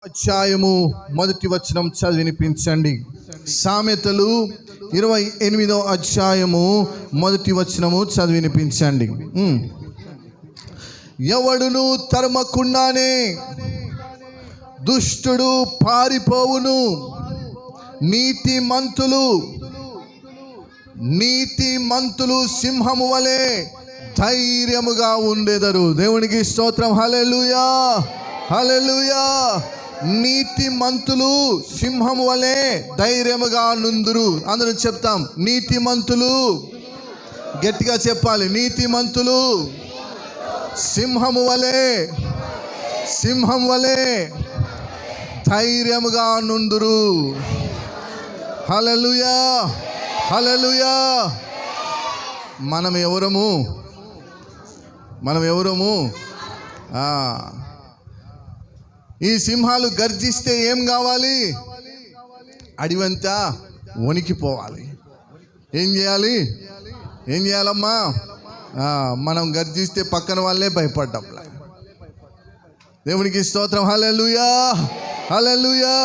అధ్యాయము మొదటి వచనం చదివినిపించండి. సామెతలు 28వ అధ్యాయము మొదటి వచనము చదివినిపించండి. ఎవడును తరమకుండానే దుష్టుడు పారిపోవును, నీతిమంతులు సింహము వలె ధైర్యముగా ఉండెదరు. దేవునికి స్తోత్రం. హల్లెలూయా, హల్లెలూయా. నీతిమంతులు సింహము వలె ధైర్యముగా నుందురు. అందరూ చెప్తాం, నీతిమంతులు. గట్టిగా చెప్పాలి, నీతిమంతులు సింహము వలె ధైర్యముగా నుందురు. హల్లెలూయా, హల్లెలూయా. మనం ఎవరము? ఈ సింహాలు గర్జిస్తే ఏం కావాలి? అడివంతా వణికిపోవాలి. ఏం చేయాలమ్మా? మనం గర్జిస్తే పక్కన వాళ్ళే భయపడ్డాం. దేవునికి స్తోత్రం. హల్లెలూయా, హల్లెలూయా.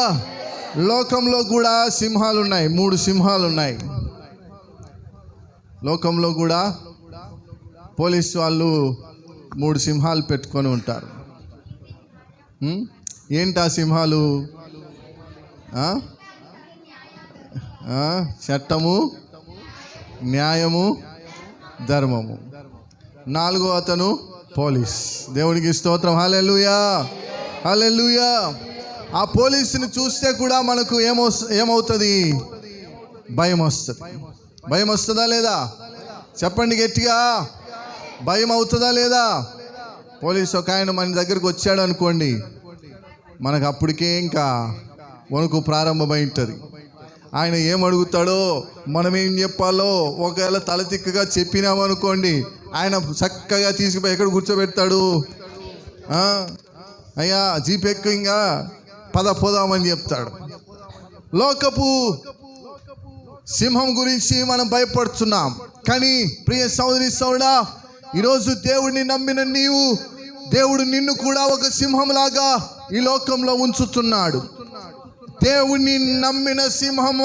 లోకంలో కూడా సింహాలు ఉన్నాయి. 3 సింహాలు ఉన్నాయి లోకంలో కూడా. పోలీసు వాళ్ళు 3 సింహాలు పెట్టుకొని ఉంటారు. ఏంటి ఆ సింహాలు? చట్టము, న్యాయము, ధర్మము. 4వ అతను పోలీస్. దేవునికి స్తోత్రం. హల్లెలూయా, హల్లెలూయా. ఆ పోలీసుని చూస్తే కూడా మనకు ఏమవుతుంది? భయం వస్తుంది. భయం వస్తుందా లేదా? చెప్పండి గట్టిగా. భయం అవుతుందా లేదా? పోలీసు ఒక ఆయన మన దగ్గరికి వచ్చాడు అనుకోండి, మనకు అప్పటికే ఇంకా వణుకు ప్రారంభమై ఉంటుంది. ఆయన ఏం అడుగుతాడో, మనం ఏం చెప్పాలో ఒకవేళ తలతిక్కగా చెప్పినామనుకోండి, ఆయన చక్కగా తీసుకుపోయి ఎక్కడ కూర్చోబెడతాడు? అయ్యా జీప్ ఎక్కువ, ఇంకా పోదామని చెప్తాడు. లోకపు సింహం గురించి మనం భయపడుతున్నాం. కానీ ప్రియ సోదరి సోదరుడా, ఈరోజు దేవుడిని నమ్మిన నీవు, దేవుడు నిన్ను కూడా ఒక సింహంలాగా ఈ లోకంలో ఉంచుతున్నాడు. దేవుణ్ణి నమ్మిన సింహం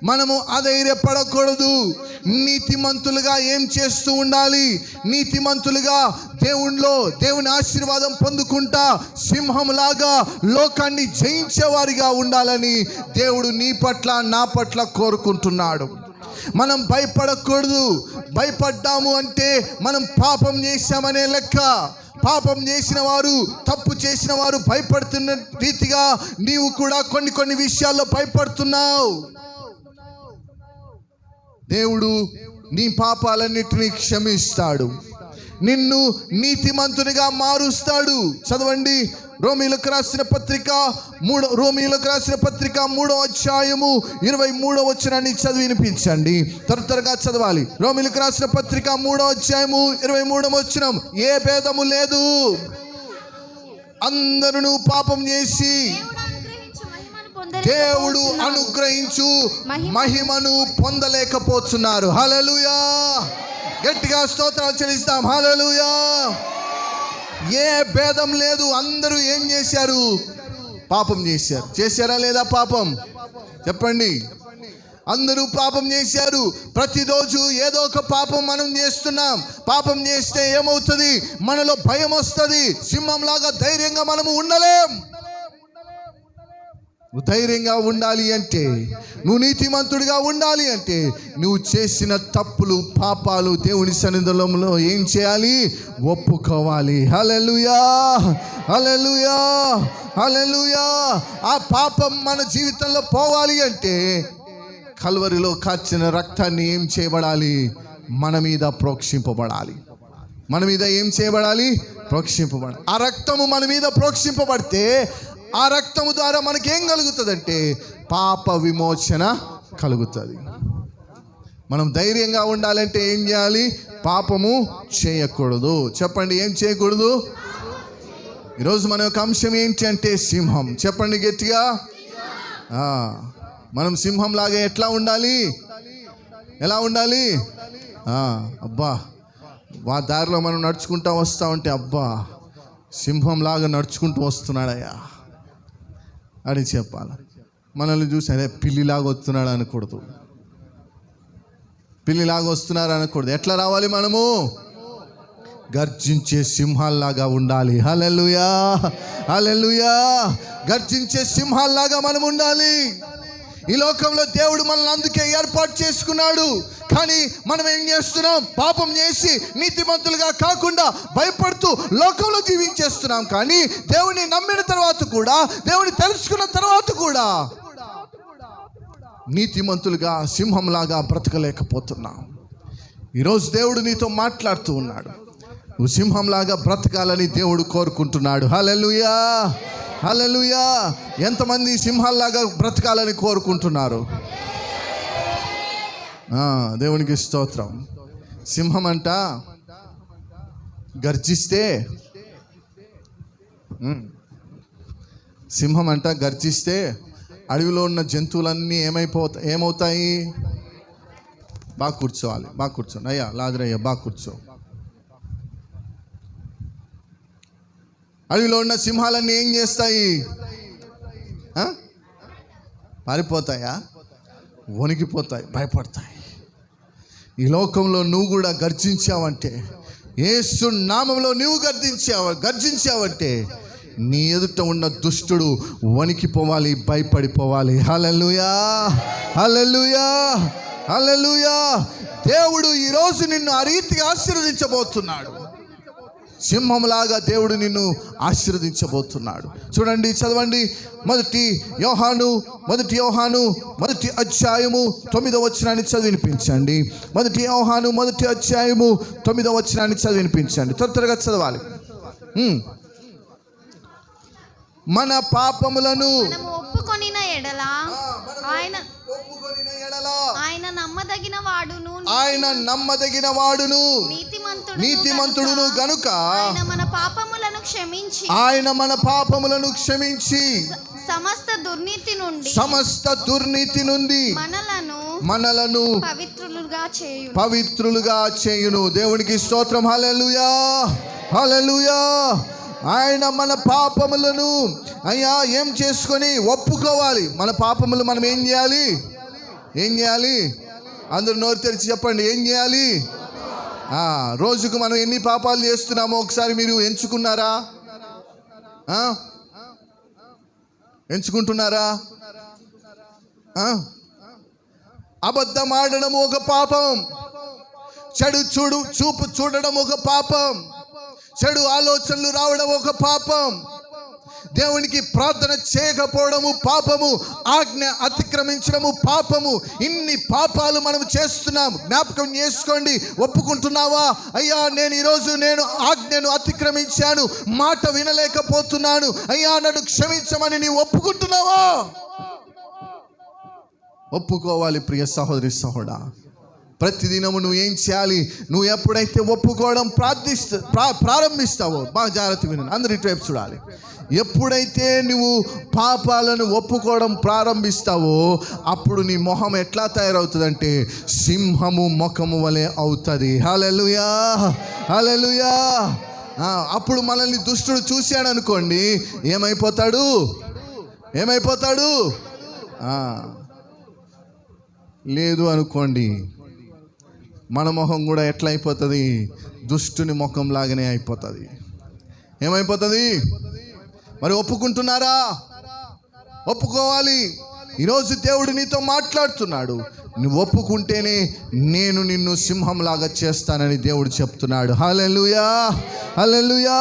మనము అధైర్యపడకూడదు. నీతిమంతులుగా ఏం చేస్తూ ఉండాలి? నీతిమంతులుగా దేవుని ఆశీర్వాదం పొందుకుంటా సింహంలాగా లోకాన్ని జయించేవారిగా ఉండాలని దేవుడు నీ పట్ల, నా పట్ల కోరుకుంటున్నాడు. మనం భయపడకూడదు. భయపడ్డాము అంటే మనం పాపం చేశామనే లెక్క. పాపం చేసిన వారు, తప్పు చేసిన వారు భయపడుతున్న రీతిగా నీవు కూడా కొన్ని విషయాల్లో భయపడుతున్నావు. దేవుడు నీ పాపాలన్నిటినీ క్షమిస్తాడు, నిన్ను నీతిమంతునిగా మారుస్తాడు. చదవండి, రోమీయులకు రాసిన పత్రిక 3వ అధ్యాయము 23వ వచనాన్ని చదివి వినిపించండి. త్వరగా చదవాలి. రోమీయులకు రాసిన పత్రిక 3వ అధ్యాయము 23వ వచనం. ఏ భేదము లేదు, అందరూ పాపం చేసి దేవుడు అనుగ్రహించు మహిమను పొందలేకపోతున్నారు. హల్లెలూయా. గట్టిగా స్తోత్రాలు చెల్లిస్తాం. హల్లెలూయా. ఏ భేదం లేదు. అందరూ ఏం చేశారు? పాపం చేశారు. చేశారా లేదా? పాపం చెప్పండి. అందరూ పాపం చేశారు. ప్రతిరోజు ఏదో ఒక పాపం మనం చేస్తున్నాం. పాపం చేస్తే ఏమవుతుంది? మనలో భయం వస్తుంది. సింహంలాగా ధైర్యంగా మనము ఉండలేం. నువ్వు ధైర్యంగా ఉండాలి అంటే, నువ్వు నీతిమంతుడిగా ఉండాలి అంటే, నువ్వు చేసిన తప్పులు, పాపాలు దేవుని సన్నిధిలో ఏం చేయాలి? ఒప్పుకోవాలి. హల్లెలూయా, హల్లెలూయా, హల్లెలూయా. ఆ పాపం మన జీవితంలో పోవాలి అంటే కల్వరిలో కాచిన రక్తాన్ని ఏం చేయబడాలి? మన మీద ప్రోక్షింపబడాలి. మన మీద ఏం చేయబడాలి? ప్రోక్షింపబడాలి. ఆ రక్తము మన మీద ప్రోక్షింపబడితే ఆ రక్తము ద్వారా మనకేం కలుగుతుందంటే పాప విమోచన కలుగుతుంది. మనం ధైర్యంగా ఉండాలంటే ఏం చేయాలి? పాపము చేయకూడదు. చెప్పండి, ఏం చేయకూడదు? ఈరోజు మన యొక్క అంశం ఏంటి అంటే సింహం. చెప్పండి గట్టిగా. మనం సింహం లాగా ఎట్లా ఉండాలి? ఎలా ఉండాలి? అబ్బా, దారిలో మనం నడుచుకుంటూ వస్తూ ఉంటే, అబ్బా సింహంలాగా నడుచుకుంటూ వస్తున్నాడయ్యా, అని చెప్పాలి. మనల్ని చూసి అదే పిల్లిలాగా వస్తున్నాడు అనకూడదు, పిల్లిలాగా వస్తున్నారు అనకూడదు. ఎట్లా రావాలి? మనము గర్జించే సింహాల్లాగా ఉండాలి. హల్లెలూయా, హల్లెలూయా. గర్జించే సింహాల్లాగా మనం ఉండాలి. ఈ లోకంలో దేవుడు మనల్ని అందుకే ఏర్పాటు చేసుకున్నాడు. కానీ మనం ఏం చేస్తున్నాం? పాపం చేసి నీతిమంతులుగా కాకుండా భయపడుతూ లోకంలో జీవించేస్తున్నాం. కానీ దేవుని నమ్మిన తర్వాత కూడా, దేవుని తెలుసుకున్న తర్వాత కూడా నీతిమంతులుగా సింహంలాగా బ్రతకలేకపోతున్నాం. ఈరోజు దేవుడు నీతో మాట్లాడుతూ ఉన్నాడు. నువ్వు సింహంలాగా బ్రతకాలని దేవుడు కోరుకుంటున్నాడు. హల్లెలూయా, హల్లెలూయా. ఎంతమంది సింహాల్లాగా బ్రతకాలని కోరుకుంటున్నారు? దేవునికి స్తోత్రం. సింహం అంట గర్జిస్తే, సింహం అంట గర్జిస్తే అడవిలో ఉన్న జంతువులన్నీ ఏమవుతాయి? బాగా కూర్చోవాలి, బాగా కూర్చోండి అయ్యా, లాజరయ్యా బాగా కూర్చో. అడవిలో ఉన్న సింహాలన్నీ ఏం చేస్తాయి? పారిపోతాయా? వణికిపోతాయి, భయపడతాయి. ఈ లోకంలో నువ్వు కూడా గర్జించావంటే, యేసు నామములో నువ్వు గర్జించావంటే నీ ఎదుట ఉన్న దుష్టుడు వణికిపోవాలి, భయపడిపోవాలి. హల్లెలూయా, హల్లెలూయా, హల్లెలూయా. దేవుడు ఈరోజు నిన్ను ఆ రీతిగా ఆశీర్వదించబోతున్నాడు. సింహంలాగా దేవుడు నిన్ను ఆశీర్వదించబోతున్నాడు. చూడండి, చదవండి. మొదటి యోహాను 1 అధ్యాయము 9వ వచనాన్ని చదివినిపించండి. మొదటి యోహాను 1 అధ్యాయము 9వ వచనాన్ని చదివినిపించండి. త్వరగా చదవాలి. మన పాపములను ఒప్పుకొనిన ఎడల ఆయన నమ్మదగిన వాడును నీతిమంతుడును గనుక ఆయన మన పాపములను క్షమించి సమస్త దుర్నీతి నుండి మనలను పవిత్రులుగా చేయును. దేవునికి స్తోత్రం. హల్లెలూయా, హల్లెలూయా. ఆయన మన పాపములను అయ్యా ఏం చేసుకొని ఒప్పుకోవాలి. మన పాపములు మనం ఏం చేయాలి? అందరూ నోరు తెరిచి చెప్పండి, ఏం చేయాలి? రోజుకు మనం ఎన్ని పాపాలు చేస్తున్నామో ఒకసారి మీరు ఎంచుకుంటున్నారా? అబద్ధం ఆడడం ఒక పాపం, చెడు చూపు చూడడం ఒక పాపం, చెడు ఆలోచనలు రావడం ఒక పాపం, దేవునికి ప్రార్థన చేయకపోవడము పాపము, ఆజ్ఞ అతిక్రమించడము పాపము. ఇన్ని పాపాలు మనం చేస్తున్నాం. జ్ఞాపకం చేసుకోండి. ఒప్పుకుంటున్నావా? అయ్యా, నేను ఈరోజు ఆజ్ఞను అతిక్రమించాను, మాట వినలేకపోతున్నాను, అయ్యా నన్ను క్షమించమని నీవు ఒప్పుకుంటున్నావా? ఒప్పుకోవాలి ప్రియ సహోదరి సహోదరా. ప్రతిదినము నువ్వు ఏం చేయాలి? నువ్వు ఎప్పుడైతే ఒప్పుకోవడం ప్రారంభిస్తావో, బాగా జాగ్రత్త వినండి, అందరు ఇటువైపు చూడాలి. ఎప్పుడైతే నువ్వు పాపాలను ఒప్పుకోవడం ప్రారంభిస్తావో అప్పుడు నీ మొహం ఎట్లా తయారవుతుందంటే సింహము ముఖము వలె అవుతుంది. హల్లెలూయా, హల్లెలూయా. అప్పుడు మనల్ని దుష్టుడు చూశాడు అనుకోండి, ఏమైపోతాడు? లేదు అనుకోండి, మన మొహం కూడా ఎట్లా అయిపోతుంది? దుష్టుని ముఖం లాగానే అయిపోతుంది. ఏమైపోతుంది? మరి ఒప్పుకుంటున్నారా? ఒప్పుకోవాలి. ఈరోజు దేవుడు నీతో మాట్లాడుతున్నాడు. నువ్వు ఒప్పుకుంటేనే నేను నిన్ను సింహంలాగా చేస్తానని దేవుడు చెప్తున్నాడు. హల్లెలూయా, హల్లెలూయా.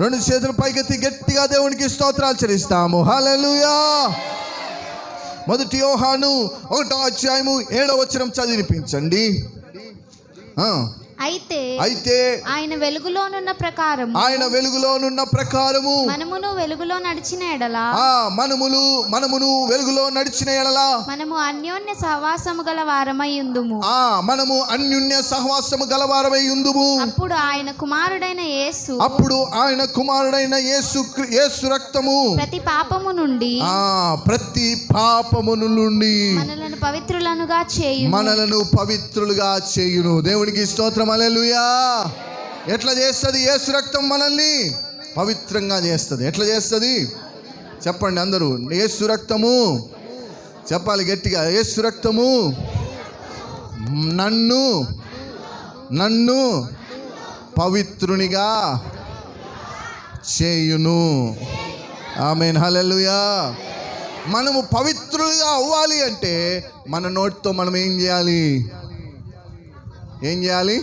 2 చేతులు పైకెత్తి గట్టిగా దేవునికి స్తోత్రాలు చెల్లిస్తాము. హల్లెలూయా. 1 యోహాను 1వ అధ్యాయము 7వ వచనం చదివినిపించండి. అయితే ఆయన వెలుగులోనున్న ప్రకారము మనమును వెలుగులో నడిచిన ఎడల మనము అన్యోన్య సహవాసము గల వారమై ఉందుము. అప్పుడు ఆయన కుమారుడైన యేసు రక్తము ప్రతి పాపము నుండి మనలను పవిత్రులుగా చేయును. దేవునికి స్తోత్రం. హల్లెలూయా. ఎట్లా చేస్తుంది? యేసు రక్తం మనల్ని పవిత్రంగా చేస్తుంది. ఎట్లా చేస్తుంది? చెప్పండి అందరూ, యేసు రక్తము. చెప్పాలి గట్టిగా, యేసు రక్తము నన్ను పవిత్రునిగా చేయును. ఆమేన్, హల్లెలూయా. మనము పవిత్రులుగా అవ్వాలి అంటే మన నోటితో మనం ఏం చేయాలి?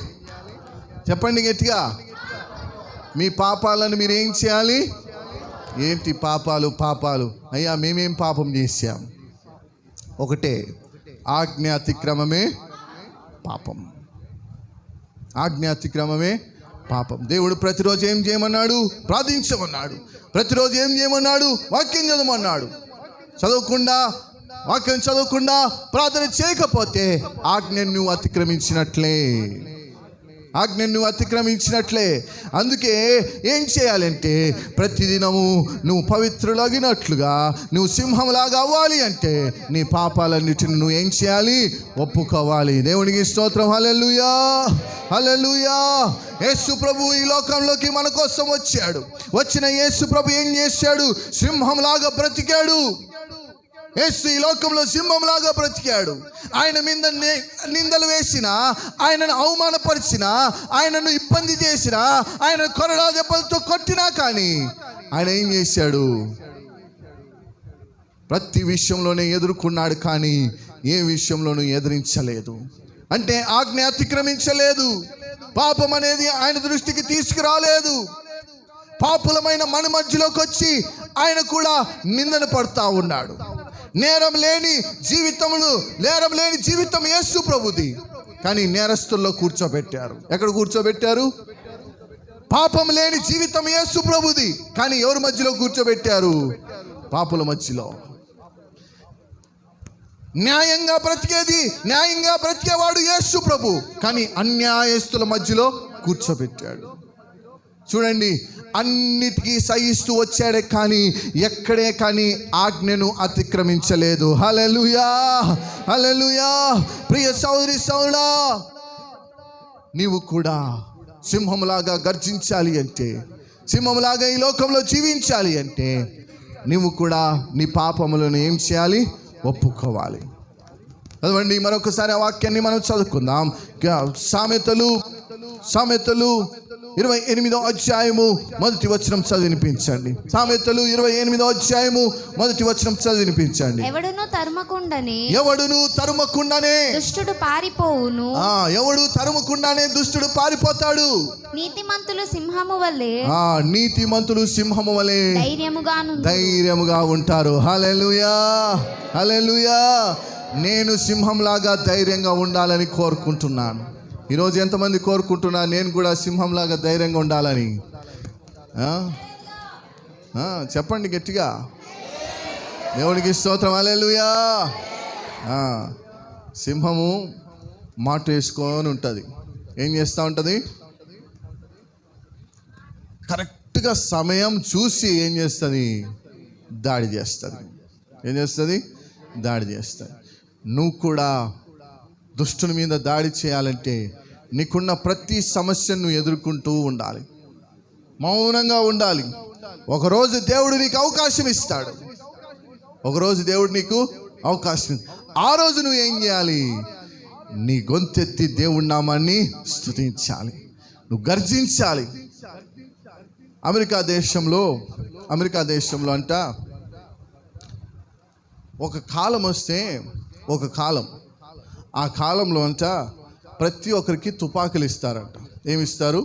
చెప్పండి గట్టిగా. మీ పాపాలను మీరు ఏం చేయాలి? ఏంటి పాపాలు? అయ్యా మేమేం పాపం చేశాం? ఒకటే, ఆజ్ఞాతిక్రమమే పాపం. దేవుడు ప్రతిరోజు ఏం చేయమన్నాడు? ప్రార్థించమన్నాడు. ప్రతిరోజు ఏం చేయమన్నాడు? వాక్యం చదవమన్నాడు. వాక్యం చదవకుండా ప్రార్థన చేయకపోతే ఆజ్ఞను నువ్వు అతిక్రమించినట్లే. అందుకే ఏం చేయాలంటే ప్రతిదినము నువ్వు పవిత్రులగినట్లుగా, నువ్వు సింహంలాగా అవ్వాలి అంటే నీ పాపాలన్నిటిని నువ్వు ఏం చేయాలి? ఒప్పుకోవాలి. దేవునికి స్తోత్రం. హల్లెలూయా, హల్లెలూయా. యేసు ప్రభు ఈ లోకంలోకి మన కోసం వచ్చాడు. వచ్చిన యేసు ప్రభు ఏం చేశాడు? సింహంలాగా బ్రతికాడు. యేసు ఈ లోకంలో సింహంలాగా బ్రతికాడు. ఆయన మీద నిందలు వేసినా, ఆయనను అవమానపరిచినా, ఆయనను ఇబ్బంది చేసినా, ఆయన కొరడా దెబ్బలతో కొట్టినా కానీ ఆయన ఏం చేశాడు? ప్రతి విషయంలోనే ఎదుర్కొన్నాడు, కానీ ఏ విషయంలోనూ ఎదిరించలేదు. అంటే ఆజ్ఞ అతిక్రమించలేదు. పాపం అనేది ఆయన దృష్టికి తీసుకురాలేదు. పాపులమైన మన మధ్యలోకి వచ్చి ఆయన కూడా నిందన పడతా ఉన్నాడు. నేరం లేని జీవితం యేసు ప్రభుది, కానీ నేరస్తుల్లో కూర్చోబెట్టారు. ఎక్కడ కూర్చోబెట్టారు? పాపం లేని జీవితం యేసు ప్రభుది, కానీ ఎవరి మధ్యలో కూర్చోబెట్టారు? పాపుల మధ్యలో. న్యాయంగా బ్రతికేవాడు యేసు ప్రభు, కానీ అన్యాయస్తుల మధ్యలో కూర్చోబెట్టాడు. చూడండి, అన్నిటికీ సహిస్తూ వచ్చాడే, కానీ ఎక్కడే కానీ ఆజ్ఞను అతిక్రమించలేదు. హల్లెలూయా, హల్లెలూయా. ప్రియ సోదరి సోదరా, నీవు కూడా సింహంలాగా గర్జించాలి అంటే, సింహంలాగా ఈ లోకంలో జీవించాలి అంటే నీవు కూడా నీ పాపములను ఏం చేయాలి? ఒప్పుకోవాలి. అదండి, మరొకసారి ఆ వాక్యాన్ని మనం చదువుకుందాం. సామెతలు 28వ అధ్యాయము మొదటి వచనం చదివినిపించండి. సామెతలు 28వ అధ్యాయము మొదటి వచనం చదివినిపించండి. ఎవడును తరుమకుండానే దుష్టుడు పారిపోవును. ఎవడు తరుమకుండానే దుష్టుడు పారిపోతాడు. నీతిమంతులు సింహము వలె ధైర్యముగా ఉంటారు. హల్లెలూయా, హల్లెలూయా. నేను సింహంలాగా ధైర్యంగా ఉండాలని కోరుకుంటున్నాను. ఈరోజు ఎంతమంది కోరుకుంటున్నారు నేను కూడా సింహంలాగా ధైర్యంగా ఉండాలని? చెప్పండి గట్టిగా. దేవునికి స్తోత్రం. హల్లెలూయా. సింహము మాట వేసుకొని ఉంటుంది. ఏం చేస్తూ ఉంటుంది? కరెక్ట్గా సమయం చూసి ఏం చేస్తుంది? దాడి చేస్తుంది. నువ్వు కూడా దుష్టుని మీద దాడి చేయాలంటే నీకున్న ప్రతి సమస్యను ఎదుర్కొంటూ ఉండాలి. మౌనంగా ఉండాలి. ఒకరోజు దేవుడు నీకు అవకాశం ఇస్తాడు. ఆ రోజు నువ్వు ఏం చేయాలి? నీ గొంతెత్తి దేవుడి నామాన్ని స్తుతించాలి. నువ్వు గర్జించాలి. అమెరికా దేశంలో అంట ఒక కాలం వస్తే, ఆ కాలంలో అంట ప్రతి ఒక్కరికి తుపాకులు ఇస్తారంట. ఏమిస్తారు?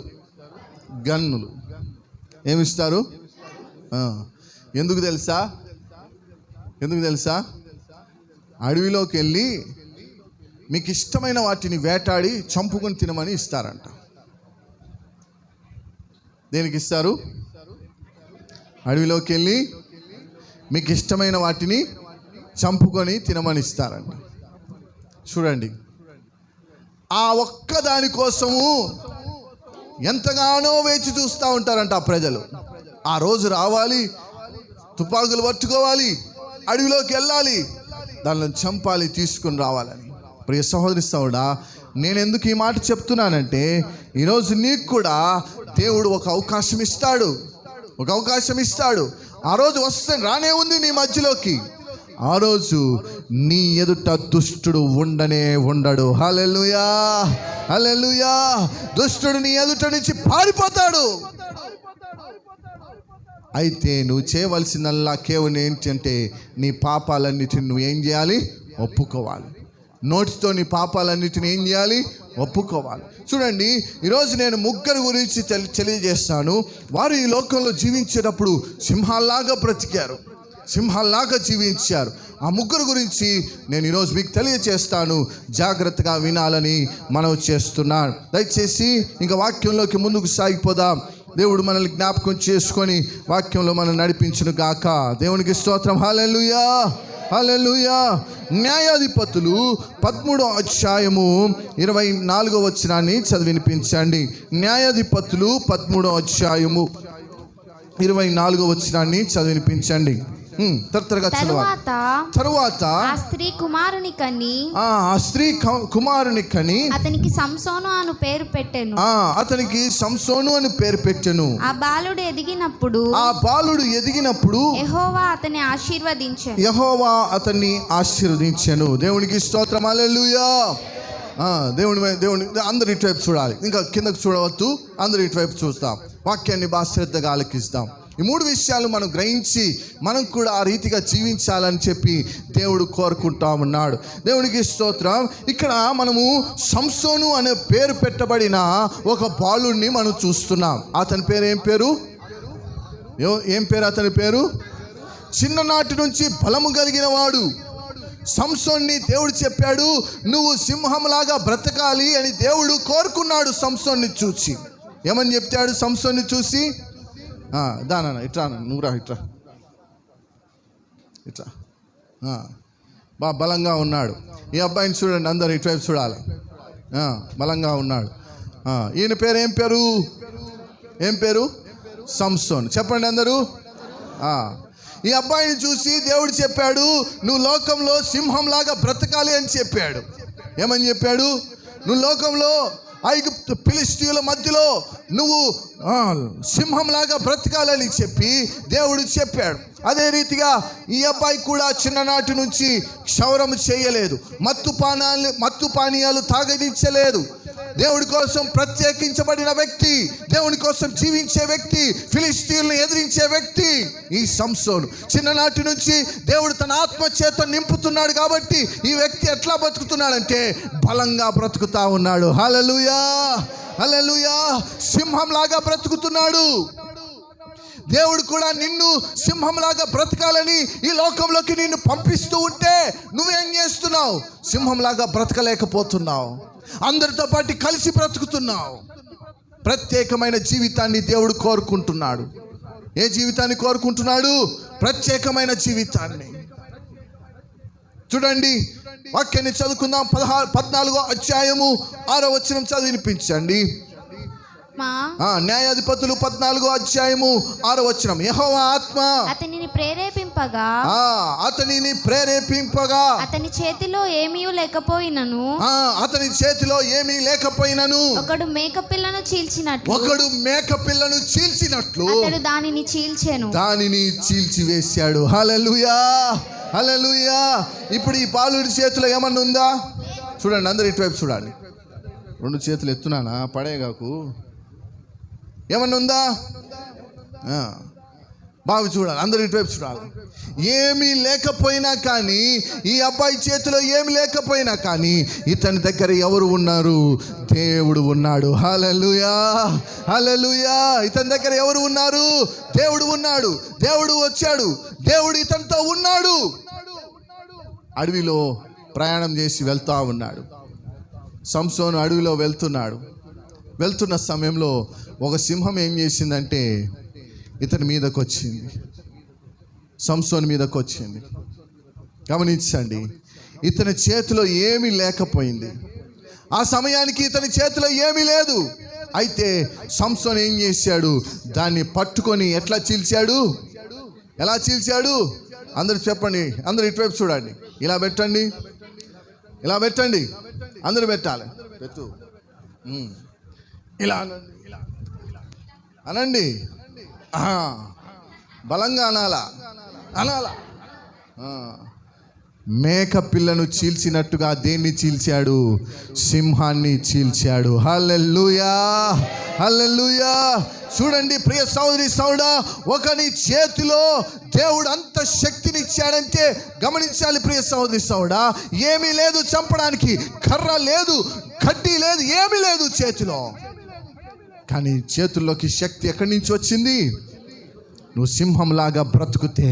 గన్నులు. ఏమిస్తారు? ఎందుకు తెలుసా? అడవిలోకి వెళ్ళి మీకు ఇష్టమైన వాటిని వేటాడి చంపుకొని తినమని ఇస్తారంట. దేనికి ఇస్తారు? అడవిలోకి వెళ్ళి మీకు ఇష్టమైన వాటిని చంపుకొని తినమని ఇస్తారంట. చూడండి, ఆ ఒక్క దానికోసము ఎంతగానో వేచి చూస్తూ ఉంటారంట ఆ ప్రజలు. ఆ రోజు రావాలి, తుపాకులు పట్టుకోవాలి, అడవిలోకి వెళ్ళాలి, దానిని చంపాలి, తీసుకుని రావాలని. ప్రియ సహోదరి సహోదరుడా, నేను ఎందుకు ఈ మాట చెప్తున్నానంటే ఈరోజు నీకు కూడా దేవుడు ఒక అవకాశం ఇస్తాడు. ఒక అవకాశం ఇస్తాడు. ఆ రోజు వస్తే రానే ఉంది నీ మధ్యలోకి. ఆ రోజు నీ ఎదుట దుష్టుడు ఉండడు. హల్లెలూయా, హల్లెలూయా. దుష్టుడు నీ ఎదుట నుంచి పారిపోతాడు. అయితే నువ్వు చేయవలసిందల్లా కేవలం ఏంటంటే నీ పాపాలన్నిటిని నువ్వు ఏం చేయాలి? ఒప్పుకోవాలి. నోటితో నీ పాపాలన్నిటిని ఏం చేయాలి? ఒప్పుకోవాలి. చూడండి, ఈరోజు నేను ముగ్గురు గురించి తెలియజేస్తాను. వారు ఈ లోకంలో జీవించేటప్పుడు సింహాల్లాగా బ్రతికారు, సింహాల్లాగా జీవించారు. ఆ ముగ్గురు గురించి నేను ఈరోజు మీకు తెలియజేస్తాను. జాగ్రత్తగా వినాలని మనవి చేస్తున్నాను. దయచేసి ఇంకా వాక్యంలోకి ముందుకు సాగిపోదాం. దేవుడు మనల్ని జ్ఞాపకం చేసుకొని వాక్యంలో మనం నడిపించును గాక. దేవునికి స్తోత్రం. హల్లెలూయా, హల్లెలూయా. న్యాయాధిపతులు 13వ అధ్యాయము 24వ వచనాన్ని చదివినిపించండి. న్యాయాధిపతులు 13వ అధ్యాయము 24వ వచనాన్ని చదివినిపించండి. తరువాత ఆ స్త్రీ కుమారుని కని ఆ స్త్రీ కుమారుని కని అతనికి సంసోను అని పేరు పెట్టెను. అతనికి సంసోను అని పేరు పెట్టెను. ఆ బాలుడు ఎదిగినప్పుడు యెహోవా అతన్ని ఆశీర్వదించెను. దేవునికి స్తోత్రం. హల్లెలూయా. దేవుని అందరు ఇటువైపు చూడాలి, ఇంకా కిందకు చూడవద్దు. అందరు ఇటువైపు చూస్తాం. వాక్యాన్ని బాగా శ్రద్ధగా ఆలకిస్తాం. ఈ 3 విషయాలు మనం గ్రహించి మనం కూడా ఆ రీతిగా జీవించాలని చెప్పి దేవుడు కోరుకుంటా ఉన్నాడు. దేవునికి స్తోత్రం. ఇక్కడ మనము సంసోను అనే పేరు పెట్టబడిన ఒక బాలుడిని మనం చూస్తున్నాం. అతని పేరు ఏం పేరు? అతని పేరు? చిన్ననాటి నుంచి బలము కలిగిన వాడు. సంసోన్ని దేవుడు చెప్పాడు, నువ్వు సింహంలాగా బ్రతకాలి అని దేవుడు కోరుకున్నాడు. సంసోన్ని చూసి ఏమని చెప్తాడు? సంసోన్ని చూసి, దానా ఇట్రా, నువ్వురా, ఇట్రా బాగా బలంగా ఉన్నాడు. ఈ అబ్బాయిని చూడండి, అందరు ఇటువైపు చూడాలి. బలంగా ఉన్నాడు. ఈయన పేరు ఏం పేరు? సంసోన్. చెప్పండి అందరూ. ఈ అబ్బాయిని చూసి దేవుడు చెప్పాడు, నువ్వు లోకంలో సింహంలాగా బ్రతకాలి అని చెప్పాడు. ఏమని చెప్పాడు? నువ్వు లోకంలో ఐగుప్తు ఫిలిష్తీయుల మధ్యలో నువ్వు సింహంలాగా బ్రతకాలని చెప్పి దేవుడు చెప్పాడు. అదే రీతిగా ఈ అబ్బాయి కూడా చిన్ననాటి నుంచి క్షౌరము చేయలేదు, మత్తు పానీయాలు తాగదించలేదు. దేవుడి కోసం ప్రత్యేకించబడిన వ్యక్తి, దేవుని కోసం జీవించే వ్యక్తి, ఫిలిష్తీయుల్ని ఎదిరించే వ్యక్తి ఈ సంసోను. చిన్ననాటి నుంచి దేవుడు తన ఆత్మచేత నింపుతున్నాడు. కాబట్టి ఈ వ్యక్తి ఎట్లా బ్రతుకుతున్నాడంటే బలంగా బ్రతుకుతా ఉన్నాడు. హల్లెలూయా, హల్లెలూయా. సింహంలాగా బ్రతుకుతున్నాడు. దేవుడు కూడా నిన్ను సింహంలాగా బ్రతకాలని ఈ లోకంలోకి నిన్ను పంపిస్తూ ఉంటే నువ్వేం చేస్తున్నావు? సింహంలాగా బ్రతకలేకపోతున్నావు. అందరితో పాటు కలిసి బ్రతుకుతున్నావు. ప్రత్యేకమైన జీవితాన్ని దేవుడు కోరుకుంటున్నాడు. ఏ జీవితాన్ని కోరుకుంటున్నాడు? ప్రత్యేకమైన జీవితాన్ని. చూడండి, వాక్యాన్ని చదువుకుందాం. 14వ అధ్యాయము 6వ వచనం చదివినిపించండి. న్యాయాధిపతులు 14వ అధ్యాయము 6వ వచనం. యెహోవా ఆత్మ అతనిని ప్రేరేపింపగా అతని చేతిలో ఏమీ లేకపోయినను ఒకడు మేకపిల్లను చీల్చినట్లు అతడు దానిని చీల్చివేశాడు. హల్లెలూయా, హల్లెలూయా. ఇప్పుడు ఈ బాలుడి చేతిలో ఏమన్నా ఉందా? చూడండి, అందరు ఇటువైపు చూడాలి. 2 చేతులు ఎత్తున్నానా, పడేగాకు. ఏమన్నా ఉందా? బాగా చూడాలి, అందరు ఇటువైపు చూడాలి. ఏమీ లేకపోయినా కానీ, ఈ అబ్బాయి చేతిలో ఏమి లేకపోయినా కానీ ఇతని దగ్గర ఎవరు ఉన్నారు? దేవుడు ఉన్నాడు. హల్లెలూయా, హల్లెలూయా. ఇతని దగ్గర ఎవరు ఉన్నారు? దేవుడు ఉన్నాడు. దేవుడు వచ్చాడు. దేవుడు ఇతనితో ఉన్నాడు. అడవిలో ప్రయాణం చేసి వెళ్తా ఉన్నాడు. సంసోను అడవిలో వెళ్తున్న సమయంలో ఒక సింహం ఏం చేసిందంటే ఇతని మీదకి వచ్చింది, సంసోను మీదకి వచ్చింది. గమనించండి, ఇతని చేతిలో ఏమీ లేకపోయింది. ఆ సమయానికి ఇతని చేతిలో ఏమీ లేదు. అయితే సంసోను ఏం చేశాడు? దాన్ని పట్టుకొని ఎట్లా చీల్చాడు? ఎలా చీల్చాడు? అందరు చెప్పండి, అందరు ఇటువైపు చూడండి. ఇలా పెట్టండి, అందరూ పెట్టాలి. పెట్టు, ఇలా అనండి. బలంగా అనాలా మేక పిల్లను చీల్చినట్టుగా దేన్ని చీల్చాడు? సింహాన్ని చీల్చాడు. హల్లెలూయా, హల్లెలూయా. చూడండి ప్రియ సహోదరి సహోదరుడా, ఒకని చేతిలో దేవుడు అంత శక్తినిచ్చాడంటే గమనించాలి ప్రియ సహోదరి సహోదరుడా. ఏమీ లేదు చంపడానికి, కర్ర లేదు, కడ్డీ లేదు, ఏమీ లేదు చేతిలో. కానీ చేతుల్లోకి శక్తి ఎక్కడి నుంచి వచ్చింది? నువ్వు సింహంలాగా బ్రతుకుతే,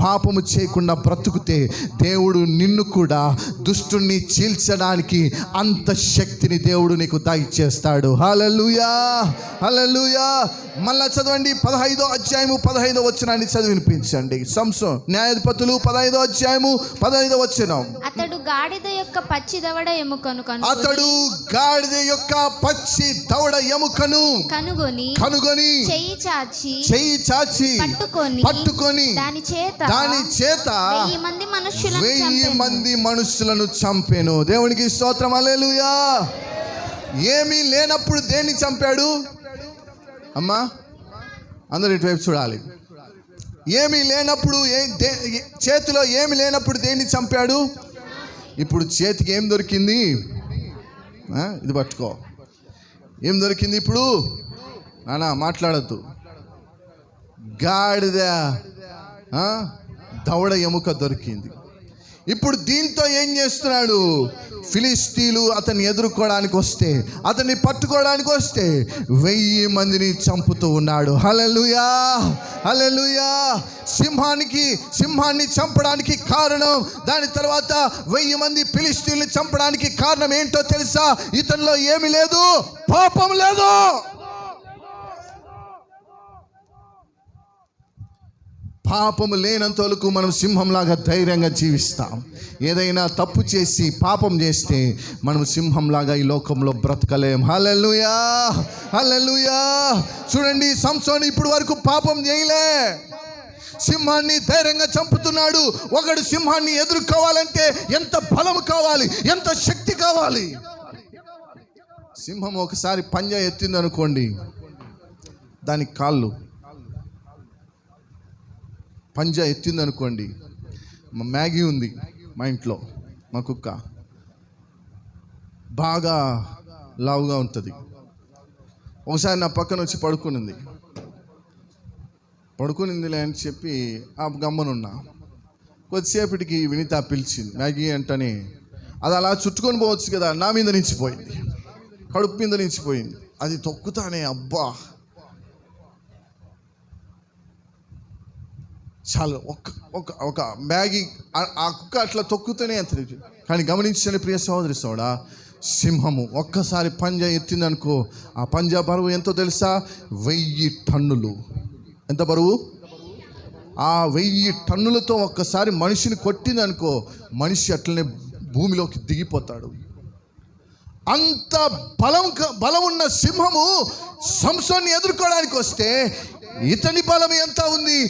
పాపము చేయకుండా బ్రతుకుతే, దేవుడు నిన్ను కూడా దుష్టుణ్ణి చీల్చడానికి అంత శక్తిని దేవుడు నీకు దయచేస్తాడు. హల్లెలూయా, హల్లెలూయా. మళ్ళా చదవండి 15వ అధ్యాయము 15వ వచనాన్ని చదివి వినిపించండి. సంసోన్ న్యాయాధిపతులు 15వ అధ్యాయము 15వ వచనం. అతడు గాడిద యొక్క పచ్చి దవడ ఎముకను కనుగొని చెయ్యి చాచి పట్టుకొని దాని చేత 1000 మంది మనుషులను చంపెను. దేవునికి స్తోత్రం, హల్లెలూయా. ఏమీ లేనప్పుడు దేన్ని చంపాడు? అమ్మా అందరు ఇటువైపు చూడాలి. ఏమీ లేనప్పుడు, చేతిలో ఏమి లేనప్పుడు దేన్ని చంపాడు? ఇప్పుడు చేతికి ఏం దొరికింది? ఇది పట్టుకో. ఏం దొరికింది ఇప్పుడు? నానా మాట్లాడద్దు. గాడిద దవడ ఎముక దొరికింది. ఇప్పుడు దీంతో ఏం చేస్తున్నాడు? ఫిలిస్తీన్లు అతన్ని ఎదుర్కోవడానికి వస్తే, అతన్ని పట్టుకోవడానికి వస్తే 1000 మందిని చంపుతూ ఉన్నాడు. హల్లెలూయా, హల్లెలూయా. సింహాన్ని చంపడానికి కారణం, దాని తర్వాత 1000 మంది ఫిలిస్తీన్లు చంపడానికి కారణం ఏంటో తెలుసా? ఇతనిలో ఏమీ లేదు, పాపం లేదు. పాపము లేనంత వరకు మనం సింహంలాగా ధైర్యంగా జీవిస్తాం. ఏదైనా తప్పు చేసి పాపం చేస్తే మనం సింహంలాగా ఈ లోకంలో బ్రతకలేం. హల్లెలూయా, హల్లెలూయా. చూడండి, సంసోను ఇప్పుడు వరకు పాపం చేయలే, సింహాన్ని ధైర్యంగా చంపుతున్నాడు. ఒకడు సింహాన్ని ఎదుర్కోవాలంటే ఎంత బలం కావాలి, ఎంత శక్తి కావాలి. సింహం ఒకసారి పంజా ఎత్తింది అనుకోండి, దానికి కాళ్ళు పంజా ఎత్తింది అనుకోండి. మ్యాగీ ఉంది మా ఇంట్లో, మా కుక్క బాగా లావుగా ఉంటుంది. ఒకసారి నా పక్కన వచ్చి పడుకునిందిలే అని చెప్పి ఆ గమ్మనున్నా. కొద్దిసేపటికి వినిత పిలిచింది, మ్యాగీ అంటని. అది అలా చుట్టుకొని పోవచ్చు కదా, నా మీద నుంచి పోయింది, కడుపు మీద నుంచి పోయింది. అది తొక్కుతానే అబ్బా చాలు, ఒక మ్యాగీ ఆ కుక్క అట్లా తొక్కుతూనే అంత. కానీ గమనించండి ప్రియ సహోదరి సోడా, సింహము ఒక్కసారి పంజా ఎత్తిందనుకో, ఆ పంజా బరువు ఎంతో తెలుసా? 1000 టన్నులు. ఎంత బరువు? ఆ 1000 టన్నులతో ఒక్కసారి మనిషిని కొట్టిందనుకో, మనిషి అట్లనే భూమిలోకి దిగిపోతాడు. అంత బలం ఉన్న సింహము సంసోన్ని ఎదుర్కోవడానికి వస్తే ఇతని బలం ఎంత ఉంది?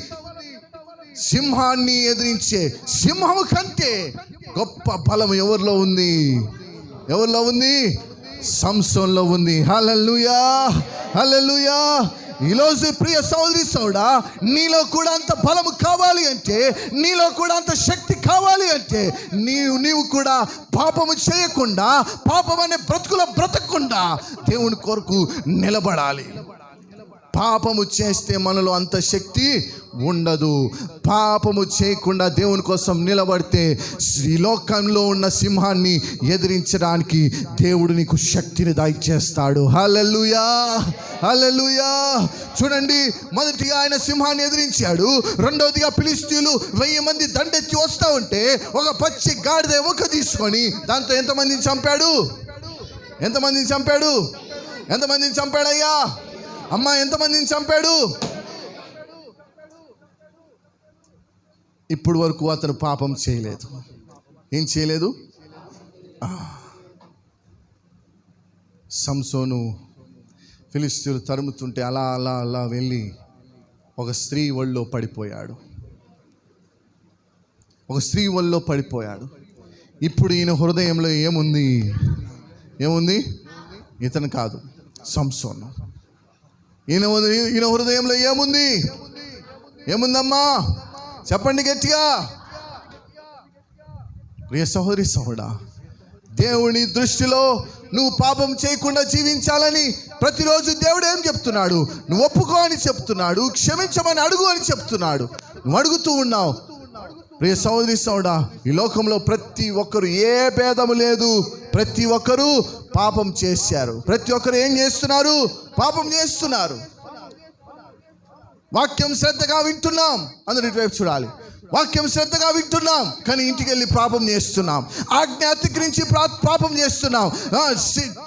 సింహాన్ని ఎదిరించే సింహము కంటే గొప్ప బలం ఎవరిలో ఉంది? ఎవరిలో ఉంది? సంసోన్లో ఉంది. హల్లెలూయా, హల్లెలూయా. ఈరోజు ప్రియ సహోదరి సోడా, నీలో కూడా అంత బలము కావాలి అంటే, నీలో కూడా అంత శక్తి కావాలి అంటే, నీవు కూడా పాపము చేయకుండా, పాపం అనే బ్రతుకులో బ్రతకకుండా దేవుని కొరకు నిలబడాలి. పాపము చేస్తే మనలో అంత శక్తి ఉండదు. పాపము చేయకుండా దేవుని కోసం నిలబడితే ఈ లోకంలో ఉన్న సింహాన్ని ఎదిరించడానికి దేవుడు నీకు శక్తిని దయచేస్తాడు. హల్లెలూయా, హల్లెలూయా. చూడండి, మొదటిగా ఆయన సింహాన్ని ఎదిరించాడు. రెండవదిగా ఫిలిస్తీయులు 1000 మంది దండెత్తి వస్తూ ఉంటే ఒక పచ్చి గాడిద ఎముక తీసుకొని దాంతో ఎంతమందిని చంపాడు? ఎంతమందిని చంపాడు? ఎంతమందిని చంపాడయ్యా? అమ్మా, ఎంతమందిని చంపాడు? ఇప్పుడు వరకు అతను పాపం చేయలేదు. ఏం చేయలేదు? సంసోను ఫిలిస్తీయులు తరుముతుంటే అలా అలా అలా వెళ్ళి ఒక స్త్రీ ఒళ్ళో పడిపోయాడు. ఒక స్త్రీ ఒళ్ళో పడిపోయాడు. ఇప్పుడు ఈయన హృదయంలో ఏముంది? ఇతను కాదు, సంసోను. ఈయన హృదయంలో ఏముంది? ఏముందమ్మా? చెప్పండి గట్టిగా. ప్రియ సహోదరి సహోదరా, దేవుని దృష్టిలో నువ్వు పాపం చేయకుండా జీవించాలని ప్రతిరోజు దేవుడు ఏం చెప్తున్నాడు? నువ్వు ఒప్పుకో అని చెప్తున్నాడు, క్షమించమని అడుగు అని చెప్తున్నాడు. నువ్వు అడుగుతూ ఉన్నావు. ప్రియ సహోదరి సహోదరా, ఈ లోకంలో ప్రతి ఒక్కరు ఏ భేదము లేదు, ప్రతి ఒక్కరు పాపం చేశారు. ప్రతి ఒక్కరు ఏం చేస్తున్నారు? పాపం చేస్తున్నారు. వాక్యం శ్రద్ధగా వింటున్నాం, అందరూ ఇటువైపు చూడాలి. వాక్యం శ్రద్ధగా వింటున్నాం, కానీ ఇంటికి వెళ్ళి పాపం చేస్తున్నాం. ఆజ్ఞ అతిక్రమించి పాపం చేస్తున్నాం.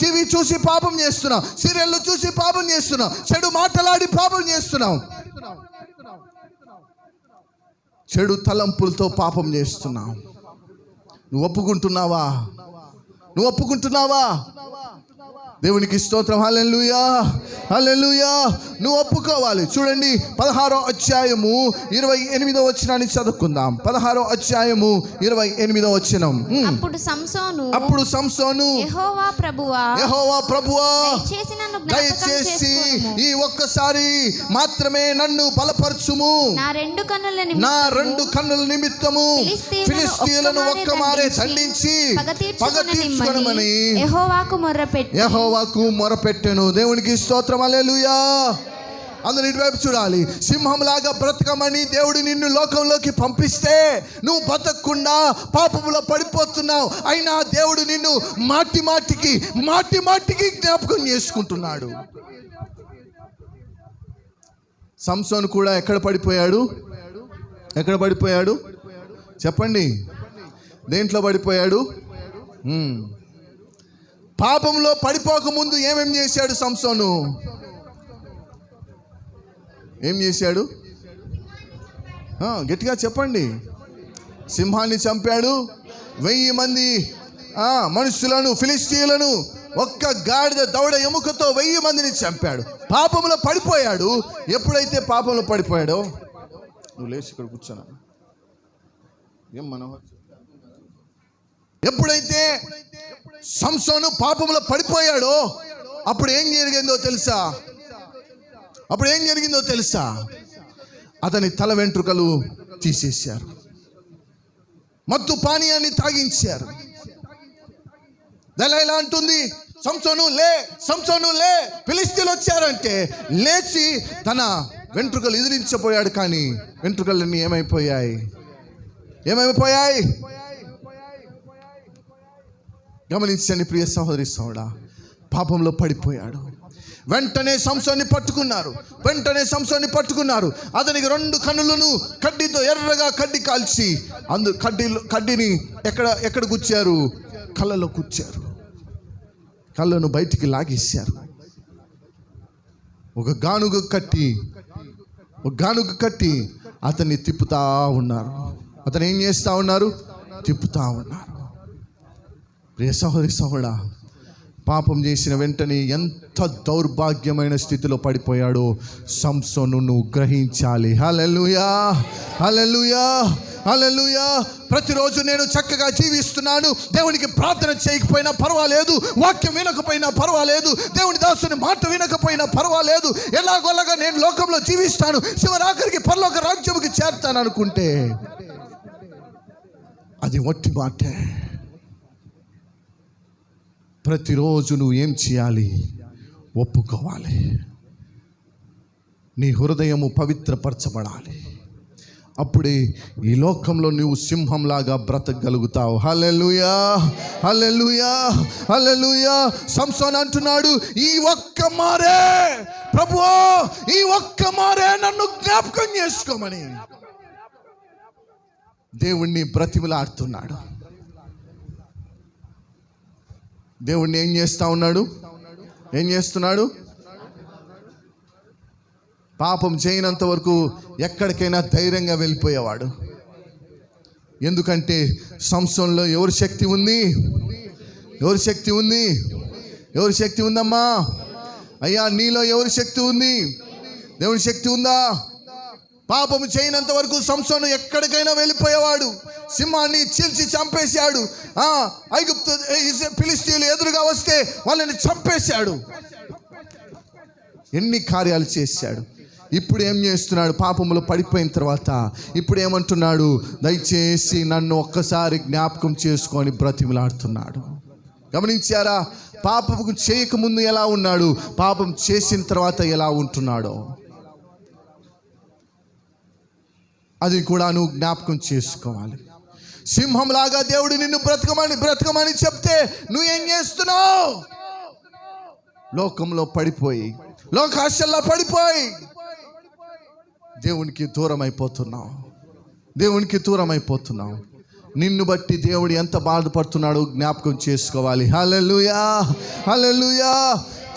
టీవీ చూసి పాపం చేస్తున్నాం, సీరియళ్ళు చూసి పాపం చేస్తున్నాం, చెడు మాటలాడి పాపం చేస్తున్నాం, చెడు తలంపులతో పాపం చేస్తున్నాం. నువ్వు ఒప్పుకుంటున్నావా? నువ్వు ఒప్పుకుంటున్నావా? దేవునికి స్తోత్రం. హల్లెలూయా, హల్లెలూయా. నువ్వు ఒప్పుకోవాలి. చూడండి, 16వ అధ్యాయము 28వ వచనాన్ని చదువుకుందాం. 16వ అధ్యాయము 28వ వచనం. అప్పుడు సంసోను యెహోవా ప్రభువా దయచేసి ఈ ఒక్కసారి మాత్రమే నన్ను బలపరచుము. నా రెండు కన్నుల నిమిత్తము ఫిలిష్తీయులను ఒక్కమారే దండించి పగ తీర్చుకొనమని యెహోవాకు మొరపెట్టెను. దేవునికి స్తోత్రం. హల్లెలూయా. అందరూ ఇటువైపు చూడాలి. సింహంలాగా బ్రతకమని దేవుడు నిన్ను లోకంలోకి పంపిస్తే నువ్వు బతకకుండా పాపములో పడిపోతున్నావు. అయినా దేవుడు నిన్ను మాటి మాటికి జ్ఞాపకం చేసుకుంటున్నాడు. సంసోను కూడా ఎక్కడ పడిపోయాడు? చెప్పండి. దేంట్లో పడిపోయాడు? పాపంలో పడిపోక ముందు ఏమేం చేశాడు సంసోను? ఏం చేశాడు? గట్టిగా చెప్పండి. సింహాన్ని చంపాడు. 1000 మంది మనుషులను, ఫిలిష్తీయులను ఒక్క గాడిద దవడ ఎముకతో 1000 మందిని చంపాడు. పాపంలో పడిపోయాడు. ఎప్పుడైతే పాపంలో పడిపోయాడో, నువ్వు లేచి ఇక్కడ కూర్చున్నా. ఏం మనోహర్, ఎప్పుడైతే సంసోను పాపంలో పడిపోయాడో అప్పుడు ఏం జరిగిందో తెలుసా? అతని తల వెంట్రుకలు తీసేశారు, మత్తు పానీయాన్ని తాగించారు. దలైలా అంటుంది, సంసోను లే, ఫిలిష్తీయులు వచ్చారంటే లేచి తన వెంట్రుకలు ఎదిరించబోయాడు. కానీ వెంట్రుకలన్నీ ఏమైపోయాయి? గమనించండి ప్రియ సహోదరి సహోదరా, పాపంలో పడిపోయాడు. వెంటనే సంసోన్ని పట్టుకున్నారు. అతనికి 2 కన్నులను కడ్డీతో ఎర్రగా కడ్డీ కాల్చి కడ్డీని ఎక్కడ గుచ్చారు? కళ్ళలో గుచ్చారు. కళ్ళను బయటికి లాగేశారు. ఒక గానుగ కట్టి అతన్ని తిప్పుతా ఉన్నారు. అతను ఏం చేస్తా ఉన్నారు? తిప్పుతా ఉన్నారు. ప్రియ సహోదరి సహోదరా, పాపం చేసిన వెంటనే ఎంత దౌర్భాగ్యమైన స్థితిలో పడిపోయాడో సంసోను నువ్వు గ్రహించాలి. హల్లెలూయా, హల్లెలూయా, హల్లెలూయా. ప్రతిరోజు నేను చక్కగా జీవిస్తున్నాను, దేవునికి ప్రార్థన చేయకపోయినా పర్వాలేదు, వాక్యం వినకపోయినా పర్వాలేదు, దేవుని దాసుని మాట వినకపోయినా పర్వాలేదు, ఎలాగోలాగా నేను లోకంలో జీవిస్తాను, చివరాఖరికి పరలోక రాజ్యముకి చేరుతాను అనుకుంటే అది వట్టి మాటే. ప్రతిరోజు నువ్వు ఏం చేయాలి? ఒప్పుకోవాలి. నీ హృదయము పవిత్రపరచబడాలి. అప్పుడే ఈ లోకంలో నువ్వు సింహంలాగా బ్రతకగలుగుతావు. హల్లెలూయా, హల్లెలూయా, హల్లెలూయా. సంసోను అంటున్నాడు, ఈ ఒక్క మారే ప్రభువా, ఈ ఒక్క మారే నన్ను జ్ఞాపకం చేసుకోమని దేవుణ్ణి బ్రతిమలాడుతున్నాడు. దేవుణ్ణి ఏం చేస్తున్నాడు? పాపం చేయనంత వరకు ఎక్కడికైనా ధైర్యంగా వెళ్ళిపోయేవాడు. ఎందుకంటే సంసోనులో ఎవరి శక్తి ఉందమ్మా? అయ్యా, నీలో ఎవరి శక్తి ఉంది? దేవుని శక్తి ఉందా? పాపము చేయనంత వరకు సంసోను ఎక్కడికైనా వెళ్ళిపోయేవాడు. సింహాన్ని చీల్చి చంపేశాడు. ఫిలిష్తీయులు ఎదురుగా వస్తే వాళ్ళని చంపేశాడు. ఎన్ని కార్యాలు చేశాడు. ఇప్పుడు ఏం చేస్తున్నాడు? పాపములో పడిపోయిన తర్వాత ఇప్పుడు ఏమంటున్నాడు? దయచేసి నన్ను ఒక్కసారి జ్ఞాపకం చేసుకొని బ్రతిమలాడుతున్నాడు. గమనించారా? పాపము చేయకముందు ఎలా ఉన్నాడు, పాపం చేసిన తర్వాత ఎలా ఉంటున్నాడో అది కూడా నువ్వు జ్ఞాపకం చేసుకోవాలి. సింహంలాగా దేవుడు నిన్ను బ్రతకమని చెప్తే నువ్వేం చేస్తున్నావు? లోకంలో పడిపోయి, లోకాశల్లో పడిపోయి దేవునికి దూరం అయిపోతున్నావు. నిన్ను బట్టి దేవుడు ఎంత బాధపడుతున్నాడో జ్ఞాపకం చేసుకోవాలి. హల్లెలూయా, హల్లెలూయా.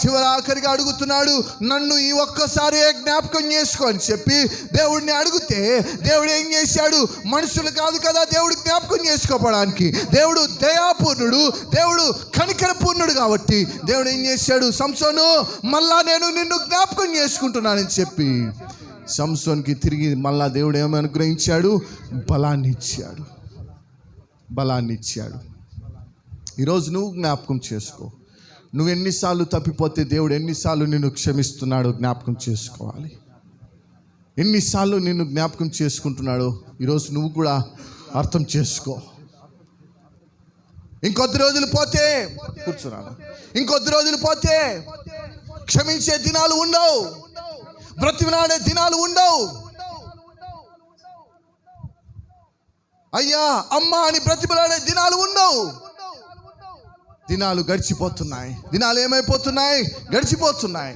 చివరి ఆఖరిగా అడుగుతున్నాడు, నన్ను ఈ ఒక్కసారి జ్ఞాపకం చేసుకో అని చెప్పి దేవుడిని అడిగితే దేవుడు ఏం చేశాడు? మనుషులు కాదు కదా దేవుడు జ్ఞాపకం చేసుకోవడానికి. దేవుడు దయాపూర్ణుడు, దేవుడు కనికరపూర్ణుడు కాబట్టి దేవుడు ఏం చేశాడు? సంసోను, మళ్ళా నేను నిన్ను జ్ఞాపకం చేసుకుంటున్నానని చెప్పి సంసోన్కి తిరిగి మళ్ళా దేవుడు ఏమని అనుగ్రహించాడు? బలాన్ని ఇచ్చాడు. ఈరోజు నువ్వు జ్ఞాపకం చేసుకో. నువ్వు ఎన్నిసార్లు తప్పిపోతే దేవుడు ఎన్నిసార్లు నిన్ను క్షమిస్తున్నాడో జ్ఞాపకం చేసుకోవాలి. ఎన్నిసార్లు నిన్ను జ్ఞాపకం చేసుకుంటున్నాడో ఈరోజు నువ్వు కూడా అర్థం చేసుకో. ఇంకొద్ది రోజులు పోతే కూర్చున్నాను, ఇంకొద్ది రోజులు పోతే క్షమించే దినాలు ఉండవు, బ్రతిమలాడే దినాలు ఉండవు. అయ్యా అమ్మా అని బ్రతిమలాడే దినాలు ఉండవు. దినాలు గడిచిపోతున్నాయి. దినాలు ఏమైపోతున్నాయి? గడిచిపోతున్నాయి.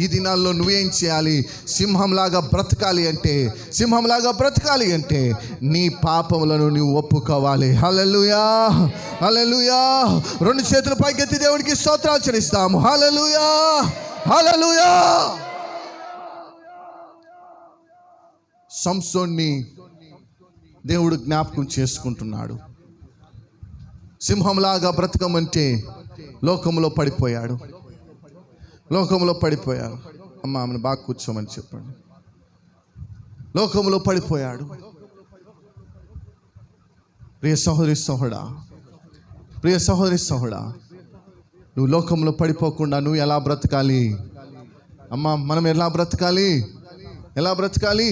ఈ దినాల్లో నువ్వేం చేయాలి? సింహంలాగా బ్రతకాలి అంటే నీ పాపములను నువ్వు ఒప్పుకోవాలి. హల్లెలూయా, హల్లెలూయా. రెండు చేతులు పైకెత్తి దేవునికి స్తోత్రాలు చెల్లిస్తాము. హల్లెలూయా, హల్లెలూయా. సంసోన్ని దేవుడు జ్ఞాపకం చేసుకుంటున్నాడు. సింహంలాగా బ్రతకమంటే లోకంలో పడిపోయాడు. అమ్మ ఆమెను బాగా కూర్చోమని చెప్పండి. లోకంలో పడిపోయాడు. ప్రియ సహోదరి సహోడా, నువ్వు లోకంలో పడిపోకుండా నువ్వు ఎలా బ్రతకాలి? అమ్మ మనం ఎలా బ్రతకాలి?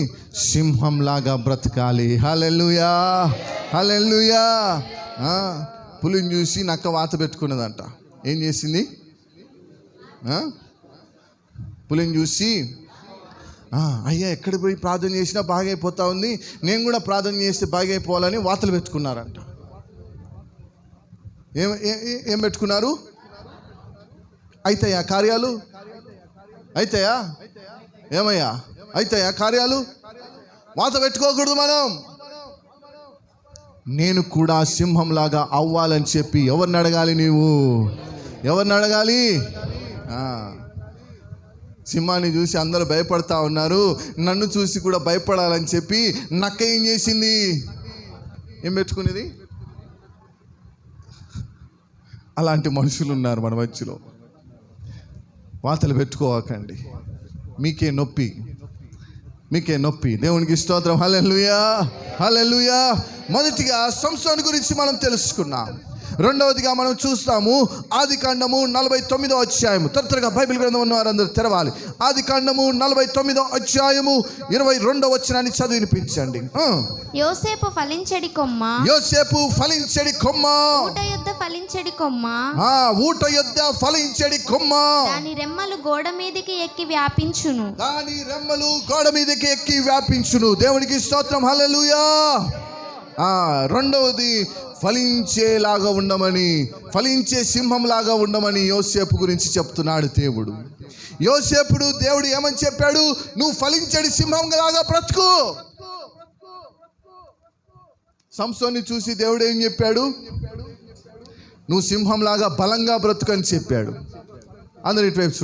సింహంలాగా బ్రతకాలి. హల్లెలూయా, హల్లెలూయా. పులిని చూసి నక్క వాత పెట్టుకున్నదంట. ఏం చేసింది? పులిని చూసి అయ్యా ఎక్కడికి పోయి ప్రార్థన చేసినా బాగైపోతా ఉంది, నేను కూడా ప్రార్థన చేస్తే బాగైపోవాలని వాతలు పెట్టుకున్నారంట. ఏం పెట్టుకున్నారు? అయితాయా కార్యాలు? అయితాయా? ఏమయ్యా అయితాయా కార్యాలు? వాత పెట్టుకోకూడదు మనం. నేను కూడా సింహంలాగా అవ్వాలని చెప్పి ఎవరిని అడగాలి? ఎవరిని అడగాలి? సింహాన్ని చూసి అందరూ భయపడతా ఉన్నారు, నన్ను చూసి కూడా భయపడాలని చెప్పి నక్క ఏం చేసింది? ఏం పెట్టుకునేది? అలాంటి మనుషులు ఉన్నారు మన మధ్యలో. వాతలు పెట్టుకోవకండి, మీకే నొప్పి. దేవునికి స్తోత్రం. హల్లెలూయా, హల్లెలూయా. మొదటిగా సంసోను గురించి మనం తెలుసుకున్నాం. రెండవదిగా మనం చూస్తాము ఆదికాండము 49వ అధ్యాయము. త్వరగా బైబిల్ గ్రంథం ఉన్న వారందరూ తెరవాలి. ఆదికాండము 49వ అధ్యాయము 22వ వచనాన్ని చదివి వినిపించండి. యోసేపు ఫలించెడి కొమ్మ, ఊట యొద్ద ఫలించెడి కొమ్మ, దాని రెమ్మలు గోడ మీదకి ఎక్కి వ్యాపించును. దేవునికి స్తోత్రం. హల్లెలూయా. రెండవది ఫలించేలాగా ఉండమని, ఫలించే సింహంలాగా ఉండమని యోసేపు గురించి చెప్తున్నాడు దేవుడు. దేవుడు ఏమని చెప్పాడు? నువ్వు ఫలించడి సింహంలాగా బ్రతుకు. సంసోన్ని చూసి దేవుడు ఏం చెప్పాడు? నువ్వు సింహంలాగా బలంగా బ్రతుకు అని చెప్పాడు. అందరు ఇటువైపు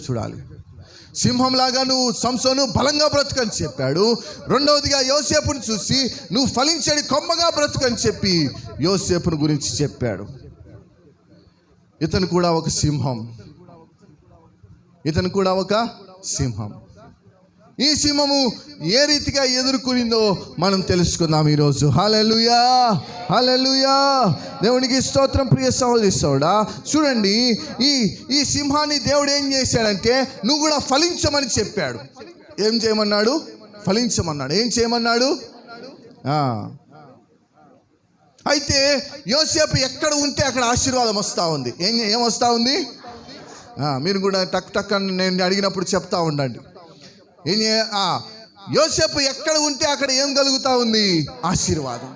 చూడాలి. సింహంలాగా నువ్వు సంసోను బలంగా బ్రతుకని చెప్పాడు. రెండవదిగా యోసేపుని చూసి నువ్వు ఫలించడి కొమ్మగా బ్రతుకని చెప్పి యోసేపుని గురించి చెప్పాడు. ఇతను కూడా ఒక సింహం. ఈ సింహము ఏ రీతిగా ఎదుర్కొనిందో మనం తెలుసుకుందాం ఈరోజు. హల్లెలూయా, హల్లెలూయా. దేవునికి స్తోత్రం. ప్రియ సహోదరి సోదరుడా, చూడండి, ఈ సింహాన్ని దేవుడు ఏం చేశాడంటే నువ్వు కూడా ఫలించమని చెప్పాడు. ఏం చేయమన్నాడు? ఫలించమన్నాడు. ఏం చేయమన్నాడు? అయితే యోసేపు ఎక్కడ ఉంటే అక్కడ ఆశీర్వాదం వస్తూ ఉంది. ఏం వస్తూ ఉంది? మీరు కూడా టక్ టక్ అని నేను అడిగినప్పుడు చెప్తా ఉండండి. యోసేపు ఎక్కడ ఉంటే అక్కడ ఏం కలుగుతూ ఉంది? ఆశీర్వాదం.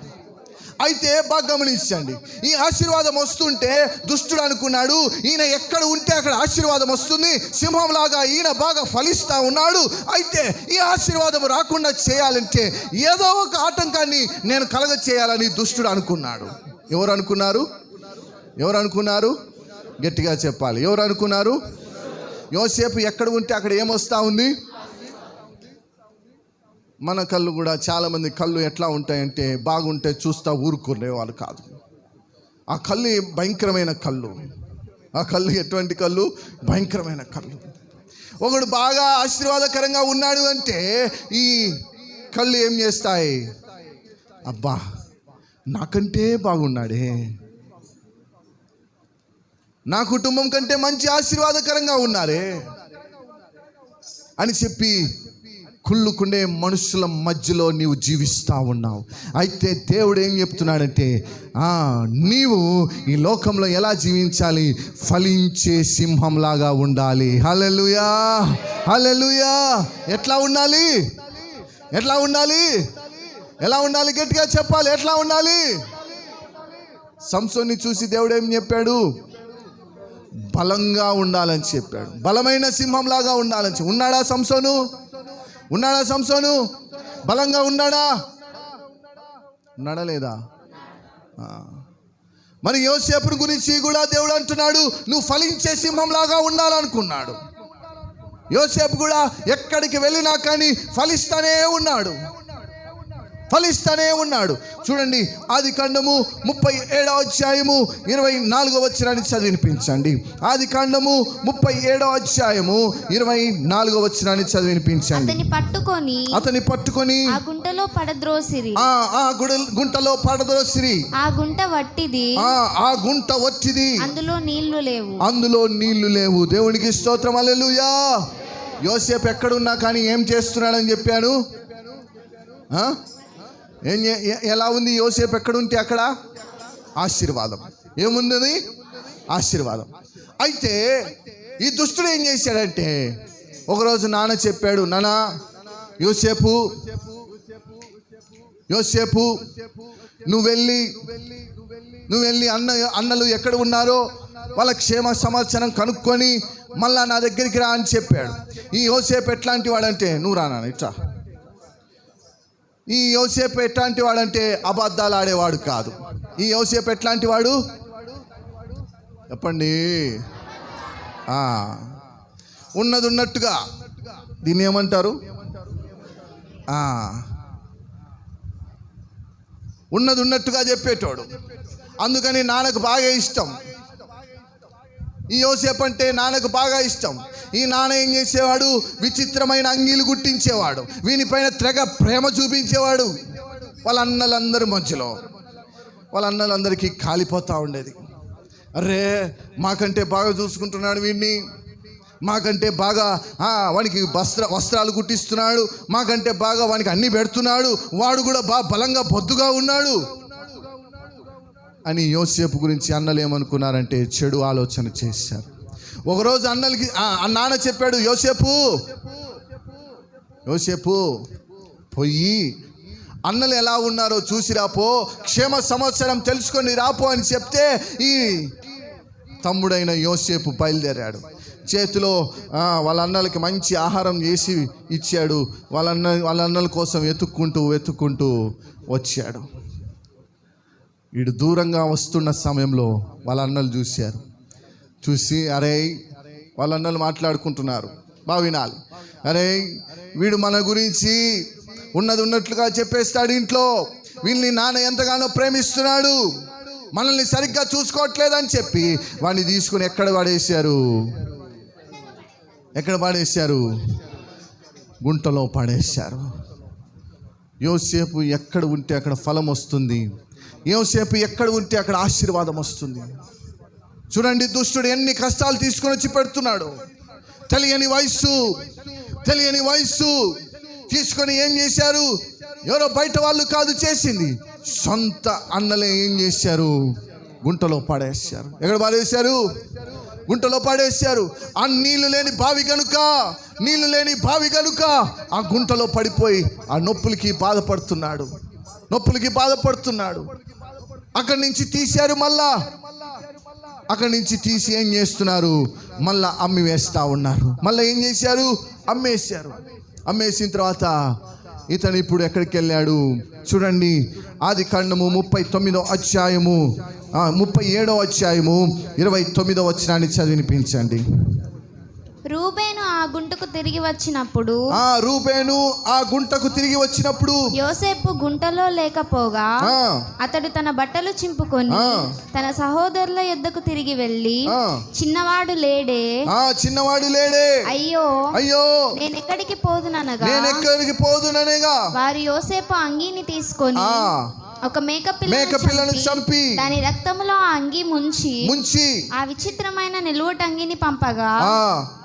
అయితే బాగా గమనించండి, ఈ ఆశీర్వాదం వస్తుంటే దుష్టుడు అనుకున్నాడు ఈయన ఎక్కడ ఉంటే అక్కడ ఆశీర్వాదం వస్తుంది, సింహంలాగా ఈయన బాగా ఫలిస్తూ ఉన్నాడు. అయితే ఈ ఆశీర్వాదం రాకుండా చేయాలంటే ఏదో ఒక ఆటంకాన్ని నేను కలగ చేయాలని దుష్టుడు అనుకున్నాడు. ఎవరు అనుకున్నారు? గట్టిగా చెప్పాలి. ఎవరు అనుకున్నారు? యోసేపు ఎక్కడ ఉంటే అక్కడ ఏమొస్తా ఉంది? మన కళ్ళు కూడా, చాలామంది కళ్ళు ఎట్లా ఉంటాయంటే బాగుంటే చూస్తా ఊరుకునే వాళ్ళు కాదు. ఆ కళ్ళు భయంకరమైన కళ్ళు. ఆ కళ్ళు ఎటువంటి కళ్ళు? భయంకరమైన కళ్ళు. ఒకడు బాగా ఆశీర్వాదకరంగా ఉన్నాడు అంటే ఈ కళ్ళు ఏం చేస్తాయి? అబ్బా, నాకంటే బాగున్నాడే, నా కుటుంబం కంటే మంచి ఆశీర్వాదకరంగా ఉన్నారే అని చెప్పి కుళ్ళుకునే మనుషుల మధ్యలో నీవు జీవిస్తూ ఉన్నావు. అయితే దేవుడు ఏం చెప్తున్నాడంటే నీవు ఈ లోకంలో ఎలా జీవించాలి? ఫలించే సింహంలాగా ఉండాలి. హల్లెలూయా, హల్లెలూయా. ఎట్లా ఉండాలి? ఎలా ఉండాలి? గట్టిగా చెప్పాలి. ఎట్లా ఉండాలి? సంసోన్ని చూసి దేవుడు ఏం చెప్పాడు? బలంగా ఉండాలని చెప్పాడు. బలమైన సింహంలాగా ఉండాలని. ఉన్నాడా సంసోను? బలంగా ఉన్నాడా లేదా? మరి యోసేపు గురించి కూడా దేవుడు అంటున్నాడు నువ్వు ఫలించే సింహంలాగా ఉండాలనుకున్నాడు. యోసేపు కూడా ఎక్కడికి వెళ్ళినా కానీ ఫలిస్తూనే ఉన్నాడు. చూడండి, ఆదికాండము 37వ అధ్యాయము 24వ వచనాన్ని చదివినిపించండి. ఆదికాండము 37వ అధ్యాయము 24వ వచనాన్ని చదివినిపించండి. అతని పట్టుకొని ఆ గుంటలో పడద్రోసిరి. ఆ గుంట వట్టిది, అందులో నీళ్లు లేవు. దేవునికి స్తోత్రం. హల్లెలూయా. యోసేపు ఎక్కడున్నా కానీ ఏం చేస్తున్నాడని చెప్పాను? ఎలా ఉంది? యోసేపు ఎక్కడుంటే అక్కడ ఆశీర్వాదం. ఏముంది? ఆశీర్వాదం. అయితే ఈ దుష్టుడు ఏం చేశాడంటే ఒకరోజు నాన్న చెప్పాడు, నాన్న యోసేపు నువ్వు వెళ్ళి అన్నలు ఎక్కడ ఉన్నారో వాళ్ళ క్షేమ సమాచారం కనుక్కొని మళ్ళా నా దగ్గరికి రా అని చెప్పాడు. ఈ యోసేపు ఎట్లాంటి వాడంటే, నువ్వు రా నాన్న ఇట్లా. ఈ యోసేపు ఎట్లాంటి వాడంటే అబద్ధాలు ఆడేవాడు కాదు. ఈ యోసేపు ఎట్లాంటి వాడు చెప్పండి? ఉన్నది ఉన్నట్టుగా, దీన్ని ఏమంటారు? ఉన్నది ఉన్నట్టుగా చెప్పేటోడు. అందుకని నాన్నకు బాగా ఇష్టం. ఈ యోసేపు అంటే నాన్నకు బాగా ఇష్టం. ఈ నాన్న ఏం చేసేవాడు? విచిత్రమైన అంగీలు గుట్టించేవాడు, వీనిపైన తెగ ప్రేమ చూపించేవాడు. వాళ్ళ అన్నలందరి మధ్యలో వాళ్ళ అన్నలందరికీ కాలిపోతూ ఉండేది. అరే, మాకంటే బాగా చూసుకుంటున్నాడు వీడిని, మాకంటే బాగా వానికి వస్త్రాలు కుట్టిస్తున్నాడు, మాకంటే బాగా వానికి అన్నీ పెడుతున్నాడు, వాడు కూడా బాగా బలంగా బొద్దుగా ఉన్నాడు అని యోసేపు గురించి అన్నలు ఏమనుకున్నారంటే చెడు ఆలోచన చేశారు. ఒకరోజు అన్నలకి నాన్న చెప్పాడు, యోసేపు పోయి అన్నలు ఎలా ఉన్నారో చూసి రాపో, క్షేమ సంవత్సరం తెలుసుకొని రాపో అని చెప్తే ఈ తమ్ముడైన యోసేపు బయలుదేరాడు. చేతిలో వాళ్ళ అన్నలకి మంచి ఆహారం చేసి ఇచ్చాడు. వాళ్ళ అన్నల కోసం వెతుక్కుంటూ వచ్చాడు. వీడు దూరంగా వస్తున్న సమయంలో వాళ్ళ అన్నలు చూసి అరే, వాళ్ళ అన్నలు మాట్లాడుకుంటున్నారు, బాగా వినాలి. అరే, వీడు మన గురించి ఉన్నది ఉన్నట్లుగా చెప్పేస్తాడు ఇంట్లో, వీళ్ళని నాన్న ఎంతగానో ప్రేమిస్తున్నాడు, మనల్ని సరిగ్గా చూసుకోవట్లేదని చెప్పి వాడిని తీసుకుని ఎక్కడ పడేశారు? గుంటలో పడేశారు. యోసేపు ఎక్కడ ఉంటే అక్కడ ఫలం వస్తుంది. యోసేపు ఎక్కడ ఉంటే అక్కడ ఆశీర్వాదం వస్తుంది. చూడండి, దుష్టుడు ఎన్ని కష్టాలు తీసుకొని వచ్చి పెడుతున్నాడు. తెలియని వయస్సు తీసుకొని ఏం చేశారు? ఎవరో బయట వాళ్ళు కాదు చేసింది, సొంత అన్నలే ఏం చేశారు? గుంటలో పడేశారు. ఎక్కడ పడేశారు? గుంటలో పడేశారు. ఆ నీళ్లు లేని బావి కనుక ఆ గుంటలో పడిపోయి ఆ నొప్పులకి బాధపడుతున్నాడు. అక్కడి నుంచి తీశారు. మళ్ళా అక్కడి నుంచి తీసి ఏం చేస్తున్నారు? మళ్ళా అమ్మి వేస్తూ ఉన్నారు. మళ్ళీ ఏం చేశారు? అమ్మేసిన తర్వాత ఇతను ఇప్పుడు ఎక్కడికి వెళ్ళాడు? చూడండి, ఆదికాండము 37వ అధ్యాయము 29వ వచనాన్ని చదివినిపించండి. రూబేను ఆ గుంటకు తిరిగి వచ్చినప్పుడు యోసేపు గుంటలో లేకపోగా అతడు తన బట్టలు చింపుకొని తన సహోదరుల యొద్దకు తిరిగి వెళ్ళి, చిన్నవాడు లేడే, అయ్యో నేను ఎక్కడికి పోదుననగా వారు యోసేపు అంగీని తీసుకొని ఒక మేకపిల్లను చంపి దాని రక్తములో ఆ అంగీ ముంచి ఆ విచిత్రమైన నిలువటంగిని పంపగా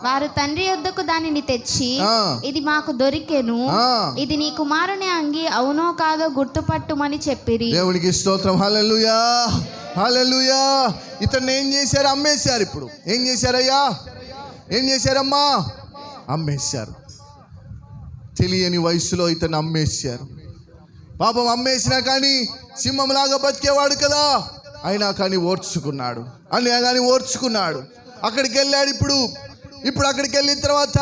వారు తండ్రి యొద్దకు దానిని తెచ్చి, ఇది మాకు దొరికెను, ఇది నీ కుమారుని అంగీ అవునో కాదో గుర్తుపట్టుమని చెప్పిరి. దేవునికి స్తోత్రం. హల్లెలూయా, హల్లెలూయా. ఇతన్ని ఏం చేశారు? అమ్మేశారు. ఇప్పుడు ఏం చేశారయ్యా? ఏం చేశారమ్మా? అమ్మేశారు. తెలియని వయసులో ఇతన్ని అమ్మేశారు. పాపం అమ్మేసినా కానీ సింహంలాగా బతికేవాడు కదా, అయినా కానీ ఓర్చుకున్నాడు. అక్కడికి వెళ్ళాడు. ఇప్పుడు అక్కడికి వెళ్ళిన తర్వాత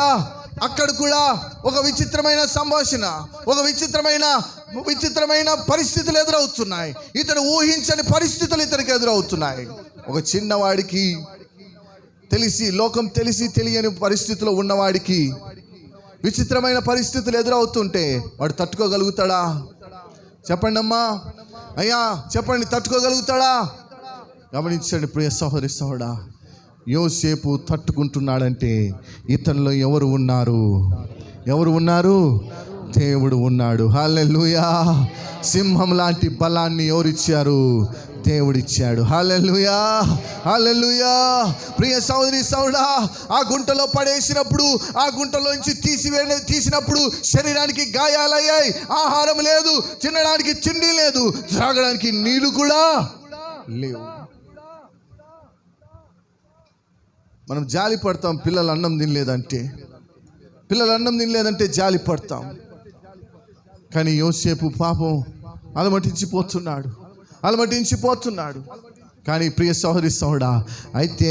అక్కడ కూడా ఒక విచిత్రమైన సంభాషణ, ఒక విచిత్రమైన పరిస్థితులు ఎదురవుతున్నాయి. ఇతడు ఊహించని పరిస్థితులు ఇతనికి ఎదురవుతున్నాయి. ఒక చిన్నవాడికి లోకం తెలిసి తెలియని పరిస్థితిలో ఉన్నవాడికి విచిత్రమైన పరిస్థితులు ఎదురవుతుంటే వాడు తట్టుకోగలుగుతాడా? చెప్పండి అమ్మా, అయ్యా చెప్పండి, తట్టుకోగలుగుతాడా? గమనించండి ప్రియ సహోదరి సహోదరుడా, యోసేపు తట్టుకుంటున్నాడంటే ఇతనిలో ఎవరు ఉన్నారు? దేవుడు ఉన్నాడు. హల్లెలూయా. సింహం లాంటి బలాన్ని ఎవరిచ్చారు? దేవుడిచ్చాడు. హల్లెలూయా, హల్లెలూయా. ప్రియ సహోదరి సహోదరుడా, ఆ గుంటలో పడేసినప్పుడు, ఆ గుంటలోంచి తీసినప్పుడు శరీరానికి గాయాలయ్యాయి. ఆహారం లేదు, తినడానికి తిండి లేదు, త్రాగడానికి నీళ్లు కూడా లేవు. మనం జాలి పడతాం పిల్లలు అన్నం తినలేదంటే జాలి పడతాం. కానీ యోసేపు పాపం అలమటించిపోతున్నాడు. కానీ ప్రియ సహోదరి సహోదరుడా, అయితే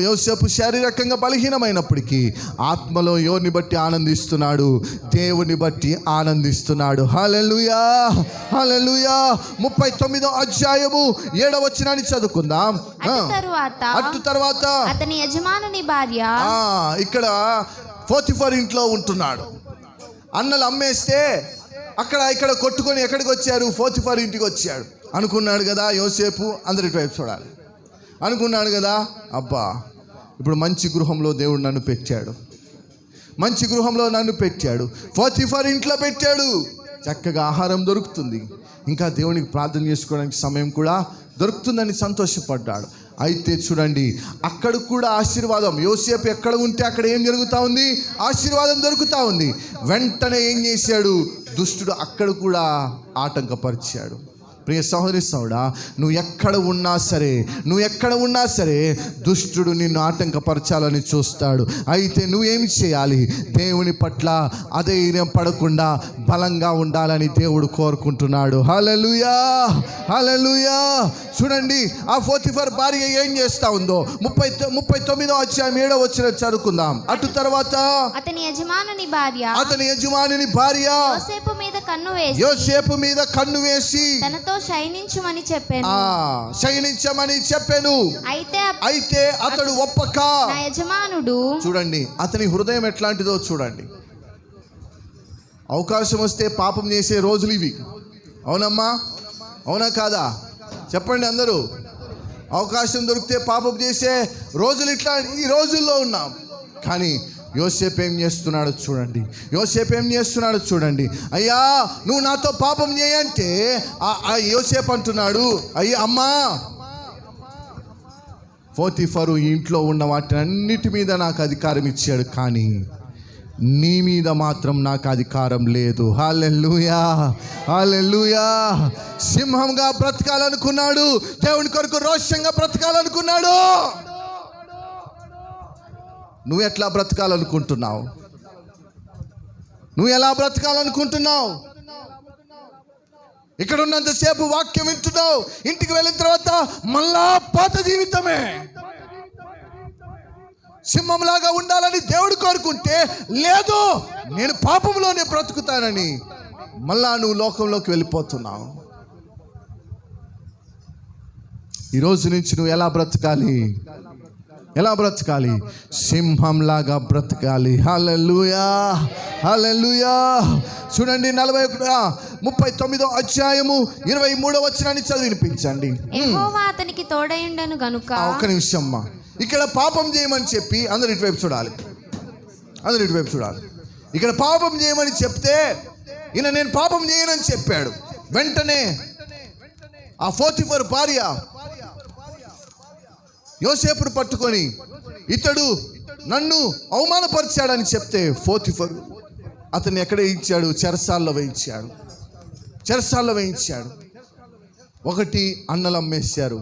యోసేపు శారీరకంగా బలహీనమైనప్పటికీ ఆత్మలో ఎవరిని బట్టి ఆనందిస్తున్నాడు? దేవుని బట్టి ఆనందిస్తున్నాడు. హల్లెలూయా, హల్లెలూయా. 39వ అధ్యాయము 7వ వచనాన్ని చదువుకుందాం. అటు తర్వాత అతని యజమానుని భార్య, ఇక్కడ పోతిఫర్ ఇంట్లో ఉంటున్నాడు. అన్నలు అమ్మేస్తే ఇక్కడ కొట్టుకొని ఎక్కడికి వచ్చారు? పోతిఫర్ ఇంటికి వచ్చాడు. అనుకున్నాడు కదా యోసేపు, అందరి వైపు చూడాలి అనుకున్నాడు కదా, అబ్బా ఇప్పుడు మంచి గృహంలో దేవుడు నన్ను పెట్టాడు, పోతిఫర్ ఇంట్లో పెట్టాడు, చక్కగా ఆహారం దొరుకుతుంది, ఇంకా దేవునికి ప్రార్థన చేసుకోవడానికి సమయం కూడా దొరుకుతుందని సంతోషపడ్డాడు. అయితే చూడండి, అక్కడ కూడా ఆశీర్వాదం. యోసేపు ఎక్కడ ఉంటే అక్కడ ఏం జరుగుతూ ఉంది? ఆశీర్వాదం దొరుకుతూ ఉంది. వెంటనే ఏం చేశాడు? దుష్టుడు అక్కడ కూడా ఆటంకపరిచాడు. ప్రియ సహోదరి సహోదరుడా, నువ్వు ఎక్కడ ఉన్నా సరే దుష్టుడు నిన్ను ఆటంకపరచాలని చూస్తాడు. అయితే నువ్వేమి చేయాలి? దేవుని పట్ల అధైర్యం పడకుండా బలంగా ఉండాలని దేవుడు కోరుకుంటున్నాడు. హల్లెలూయా, హల్లెలూయా. చూడండి, ఆ పోతిఫర్ భార్య ఏం చేస్తా ఉందో 39వ అధ్యాయం 7వ వచనం చదువుకుందాం. అటు తర్వాత అతని యజమానుని భార్య యోసేపు మీద కన్ను వేసి తనతో శయనించమని చెప్పాను. అయితే అతడు ఒప్పక. నా యజమానుడు, చూడండి అతని హృదయం ఎట్లాంటిదో చూడండి. అవకాశం వస్తే పాపం చేసే రోజులు ఇవి. అవునమ్మా, అవునా కాదా? చెప్పండి అందరూ. అవకాశం దొరికితే పాపం చేసే రోజులు ఈ రోజుల్లో ఉన్నాం. కానీ యోసేపు ఏం చేస్తున్నాడో చూడండి. అయ్యా నువ్వు నాతో పాపం చేయంటే ఆ యోసేపు అంటున్నాడు, అయ్యా అమ్మా, పోతీఫరు ఇంట్లో ఉన్న వాటి అన్నిటి మీద నాకు అధికారం ఇచ్చాడు, కానీ నీ మీద మాత్రం నాకు అధికారం లేదు. హల్లెలూయా, హల్లెలూయా. సింహంగా బ్రతకాలనుకున్నాడు, దేవుని కొరకు రోషంగా బ్రతకాలనుకున్నాడు. నువ్వు ఎట్లా బ్రతకాలనుకుంటున్నావు? నువ్వు ఎలా బ్రతకాలనుకుంటున్నావు? ఇక్కడ ఉన్నంతసేపు వాక్యం వింటున్నావు, ఇంటికి వెళ్ళిన తర్వాత మళ్ళా పాత జీవితమే. సింహంలాగా ఉండాలని దేవుడు కోరుకుంటే, లేదు నేను పాపంలోనే బ్రతుకుతానని మళ్ళా నువ్వు లోకంలోకి వెళ్ళిపోతున్నావు. ఈరోజు నుంచి నువ్వు ఎలా బ్రతకాలి? సింహంలాగా బ్రతకాలి. హల్లెలూయా, హల్లెలూయా. చూడండి 39వ అధ్యాయము 23వ వచనాన్ని చదివి వినిపించండి. యెహోవా అతనికి తోడయుండెను గనుక. ఒక్క నిమిషం అమ్మా. ఇక్కడ పాపం చేయమని చెప్పి అందరు ఇటువైపు చూడాలి. ఇక్కడ పాపం చేయమని చెప్తే ఈయన నేను పాపం చేయనని చెప్పాడు. వెంటనే ఆ పోతీఫరు భార్య యోసేపును పట్టుకొని ఇతడు నన్ను అవమానపరిచాడని చెప్తే పోతీఫరు అతన్ని ఎక్కడ వేయించాడు? చెరసాల్లో వేయించాడు. ఒకటి అన్నలు అమ్మేశారు,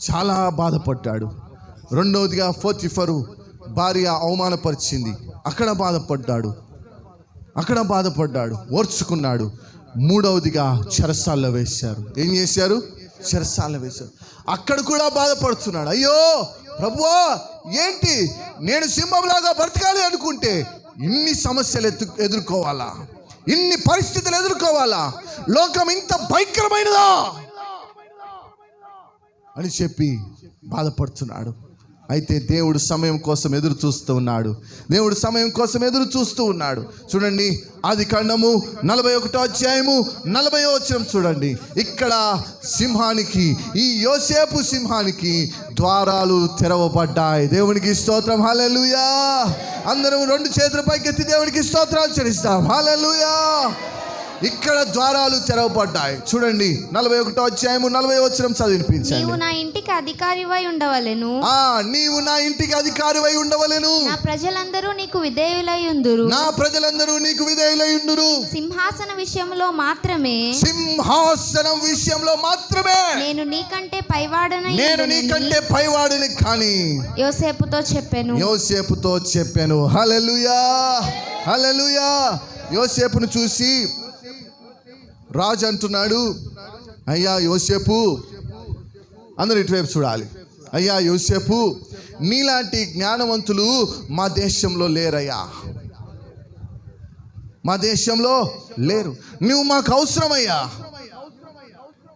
చాలా బాధపడ్డాడు. రెండవదిగా పోతీఫరు భార్య అవమానపరిచింది, అక్కడ బాధపడ్డాడు, ఓర్చుకున్నాడు. మూడవదిగా చెరసాల్లో వేశారు. ఏం చేశారు? చెరసాల్లో వేశారు. అక్కడ కూడా బాధపడుతున్నాడు. అయ్యో ప్రభువా, ఏంటి నేను సింహంలాగా బ్రతకాలి అనుకుంటే ఇన్ని సమస్యలు ఎదుర్కోవాలా? ఇన్ని పరిస్థితులు ఎదుర్కోవాలా? లోకం ఇంత భయంకరమైనదా అని చెప్పి బాధపడుతున్నాడు. అయితే దేవుడు సమయం కోసం ఎదురు చూస్తూ ఉన్నాడు. చూడండి ఆదికాండము 41వ అధ్యాయము 40వ వచనం చూడండి. ఇక్కడ సింహానికి, ఈ యోసేపు సింహానికి ద్వారాలు తెరవబడ్డాయి. దేవునికి స్తోత్రం, హల్లెలూయా. అందరం 2 చేతుల పైకెత్తి దేవునికి స్తోత్రాలు చెల్లిస్తాం. హల్లెలూయా. ఇక్కడ ద్వారాలు తెరవబడ్డాయి. చూడండి 41వ అధ్యాయము 40వ వచనం చదివినిపించండి. నీవు నా ఇంటికి అధికారివై ఉండవలెను. నా ప్రజలందరూ నీకు విధేయులై ఉందురు. సింహాసనం విషయంలో మాత్రమే నేను నీకంటే పైవాడని కానీ యోసేపుతో చెప్పాను. హల్లెలూయా, హల్లెలూయా. యోసేపును చూసి రాజు అంటున్నాడు, అయ్యా యోసేపు, అందరూ ఇటువైపు చూడాలి. అయ్యా యోసేపు, నీలాంటి జ్ఞానవంతులు మా దేశంలో లేరయ్యా, లేరు. నువ్వు మాకు అవసరమయ్యా.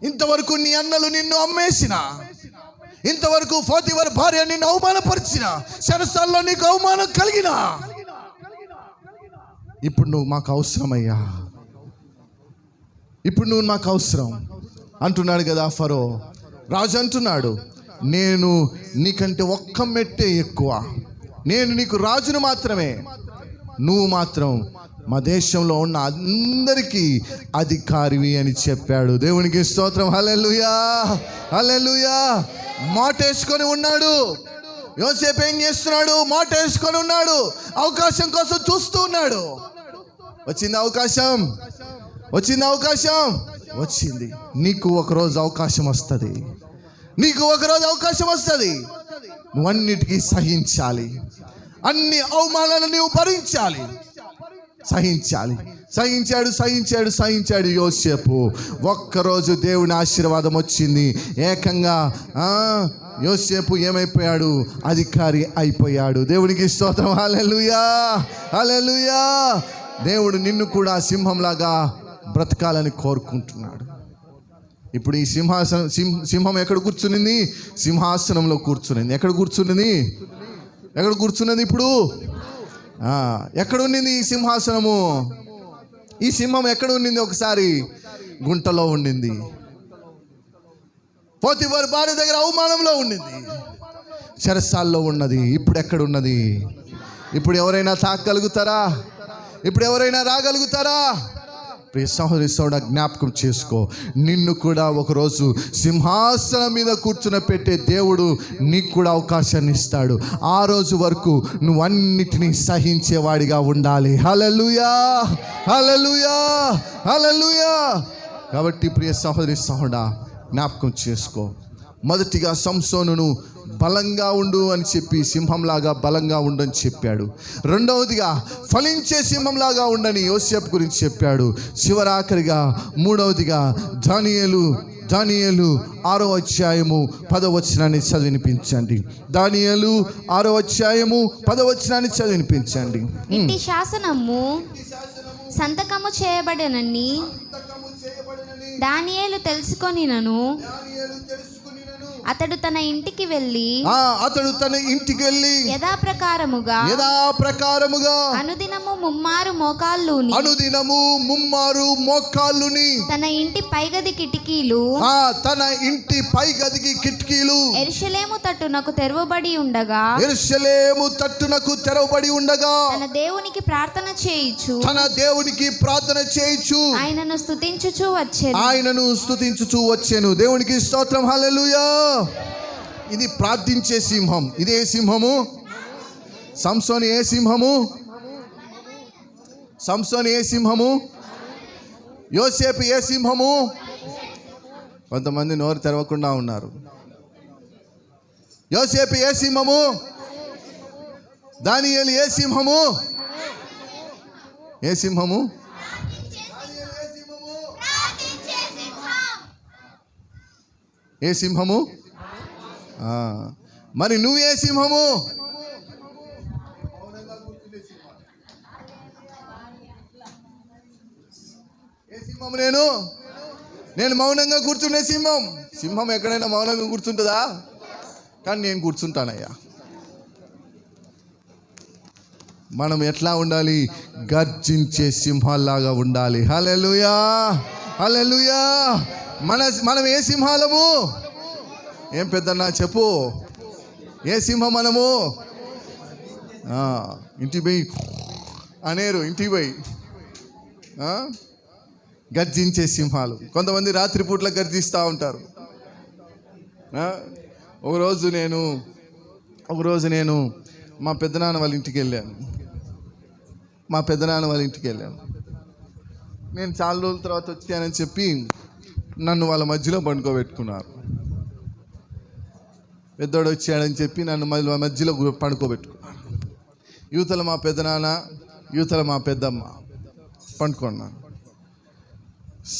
ఇంతవరకు నీ అన్నలు నిన్ను అమ్మేసిన, ఇంతవరకు పోతీఫరు భార్య నిన్ను అవమానపరిచిన, చెరసాల్లో నీకు అవమానం కలిగిన, ఇప్పుడు నువ్వు మాకు అవసరమయ్యా, అంటున్నాడు కదా ఫరో. రాజు అంటున్నాడు, నేను నీకంటే ఒక్క మెట్టే ఎక్కువ, నేను నీకు రాజును మాత్రమే, నువ్వు మాత్రం మా దేశంలో ఉన్న అందరికీ అధికారివి అని చెప్పాడు. దేవునికి స్తోత్రం, హల్లెలూయా, హల్లెలూయా. మాటేసుకొని ఉన్నాడు యోసేపు. ఏం చేస్తున్నాడు? మాటేసుకొని ఉన్నాడు, అవకాశం కోసం చూస్తూ ఉన్నాడు. వచ్చింది అవకాశం. నీకు ఒకరోజు అవకాశం వస్తుంది. నువ్వు అన్నిటికీ సహించాలి, అన్ని అవమానాలను నువ్వు భరించాలి. సహించాడు యోసేపు. ఒక్కరోజు దేవుని ఆశీర్వాదం వచ్చింది. ఏకంగా యోసేపు ఏమైపోయాడు? అధికారి అయిపోయాడు. దేవునికి స్తోత్రం, హల్లెలూయా, హల్లెలూయా. దేవుడు నిన్ను కూడా సింహంలాగా బ్రతకాలని కోరుకుంటున్నాడు. ఇప్పుడు ఈ సింహం ఎక్కడ కూర్చునింది? సింహాసనంలో కూర్చునింది. ఎక్కడ కూర్చున్నది ఇప్పుడు? ఎక్కడ ఉండింది ఈ సింహాసనము? ఈ సింహం ఎక్కడ ఉండింది? ఒకసారి గుంటలో ఉండింది. పోతీఫరు భార్య దగ్గర అవమానంలో ఉండింది, చెరసాల్లో ఉన్నది. ఇప్పుడు ఎక్కడ ఉన్నది? ఇప్పుడు ఎవరైనా తాకగలుగుతారా? ఇప్పుడు ఎవరైనా రాగలుగుతారా? ప్రియ సహోదరి సోదరుడా, జ్ఞాపకం చేసుకో, నిన్ను కూడా ఒకరోజు సింహాసనం మీద కూర్చుని పెట్టే దేవుడు నీకు కూడా అవకాశాన్ని ఇస్తాడు. ఆ రోజు వరకు నువ్వు అన్నిటినీ సహించేవాడిగా ఉండాలి. హల్లెలూయా, హల్లెలూయా, హల్లెలూయా. కాబట్టి ప్రియ సహోదరి సహోదరుడా, జ్ఞాపకం చేసుకో. మొదటిగా సంసోనును బలంగా ఉండు అని చెప్పి సింహంలాగా బలంగా ఉండని చెప్పాడు. రెండవదిగా ఫలించే సింహంలాగా ఉండని యోసేపు గురించి చెప్పాడు. చివరాఖరిగా మూడవదిగా దానియేలు 6వ అధ్యాయము 10వ వచనాన్ని చదివినిపించండి. దానియేలు 6వ అధ్యాయము 10వ వచనాన్ని చదివినిపించండి. ఇట్టి శాసనము సంతకము చేయబడనని దానియేలు తెలుసుకొనినను అతడు తన ఇంటికి వెళ్ళి యథాప్రకారముగా అనుదినము ముమ్మారు మోకాళ్ళుని తన ఇంటి పైగది కిటికీలు యెరూషలేము తట్టునకు తెరవబడి ఉండగా తన దేవునికి ప్రార్థన చేయుచు ఆయనను స్తుతించుచు వచ్చెను. దేవునికి స్తోత్రం. హల్లెలూయా. ఇది ప్రార్థించే సింహం. ఇది ఏ సింహము? సంసోను ఏ సింహము? యోసేపు ఏ సింహము? కొంతమంది నోరు తెరవకుండా ఉన్నారు. యోసేపు ఏ సింహము? దానియేలు ఏ సింహము? ఏ సింహము? ఏ సింహము? మరి నువ్వే సింహము? ఏ సింహము? నేను మౌనంగా కూర్చునే సింహం ఎక్కడైనా మౌనంగా కూర్చుంటుందా? కానీ నేను కూర్చుంటానయ్యా. మనం ఎట్లా ఉండాలి? గర్జించే సింహాల్లాగా ఉండాలి. హల్లెలూయా, హల్లెలూయా. మనం ఏ సింహాలము? ఏం పెద్దన్నా చెప్పు, ఏ సింహం మనము? ఇంటికి పోయి అనేరు, ఇంటికి పోయి గర్జించే సింహాలు. కొంతమంది రాత్రిపూట్ల గర్జిస్తూ ఉంటారు. ఒకరోజు నేను మా పెద్దనాన్న వాళ్ళ ఇంటికి వెళ్ళాను. నేను చాలా రోజుల తర్వాత వచ్చానని చెప్పి నన్ను వాళ్ళ మధ్యలో పడుకోబెట్టుకున్నారు. పెద్దోడు వచ్చాడని చెప్పి నన్ను మధ్యలో పడుకోబెట్టుకున్నాను. యువతల మా పెద్దనాన్న, యువతల మా పెద్దమ్మ పండుకున్నాను.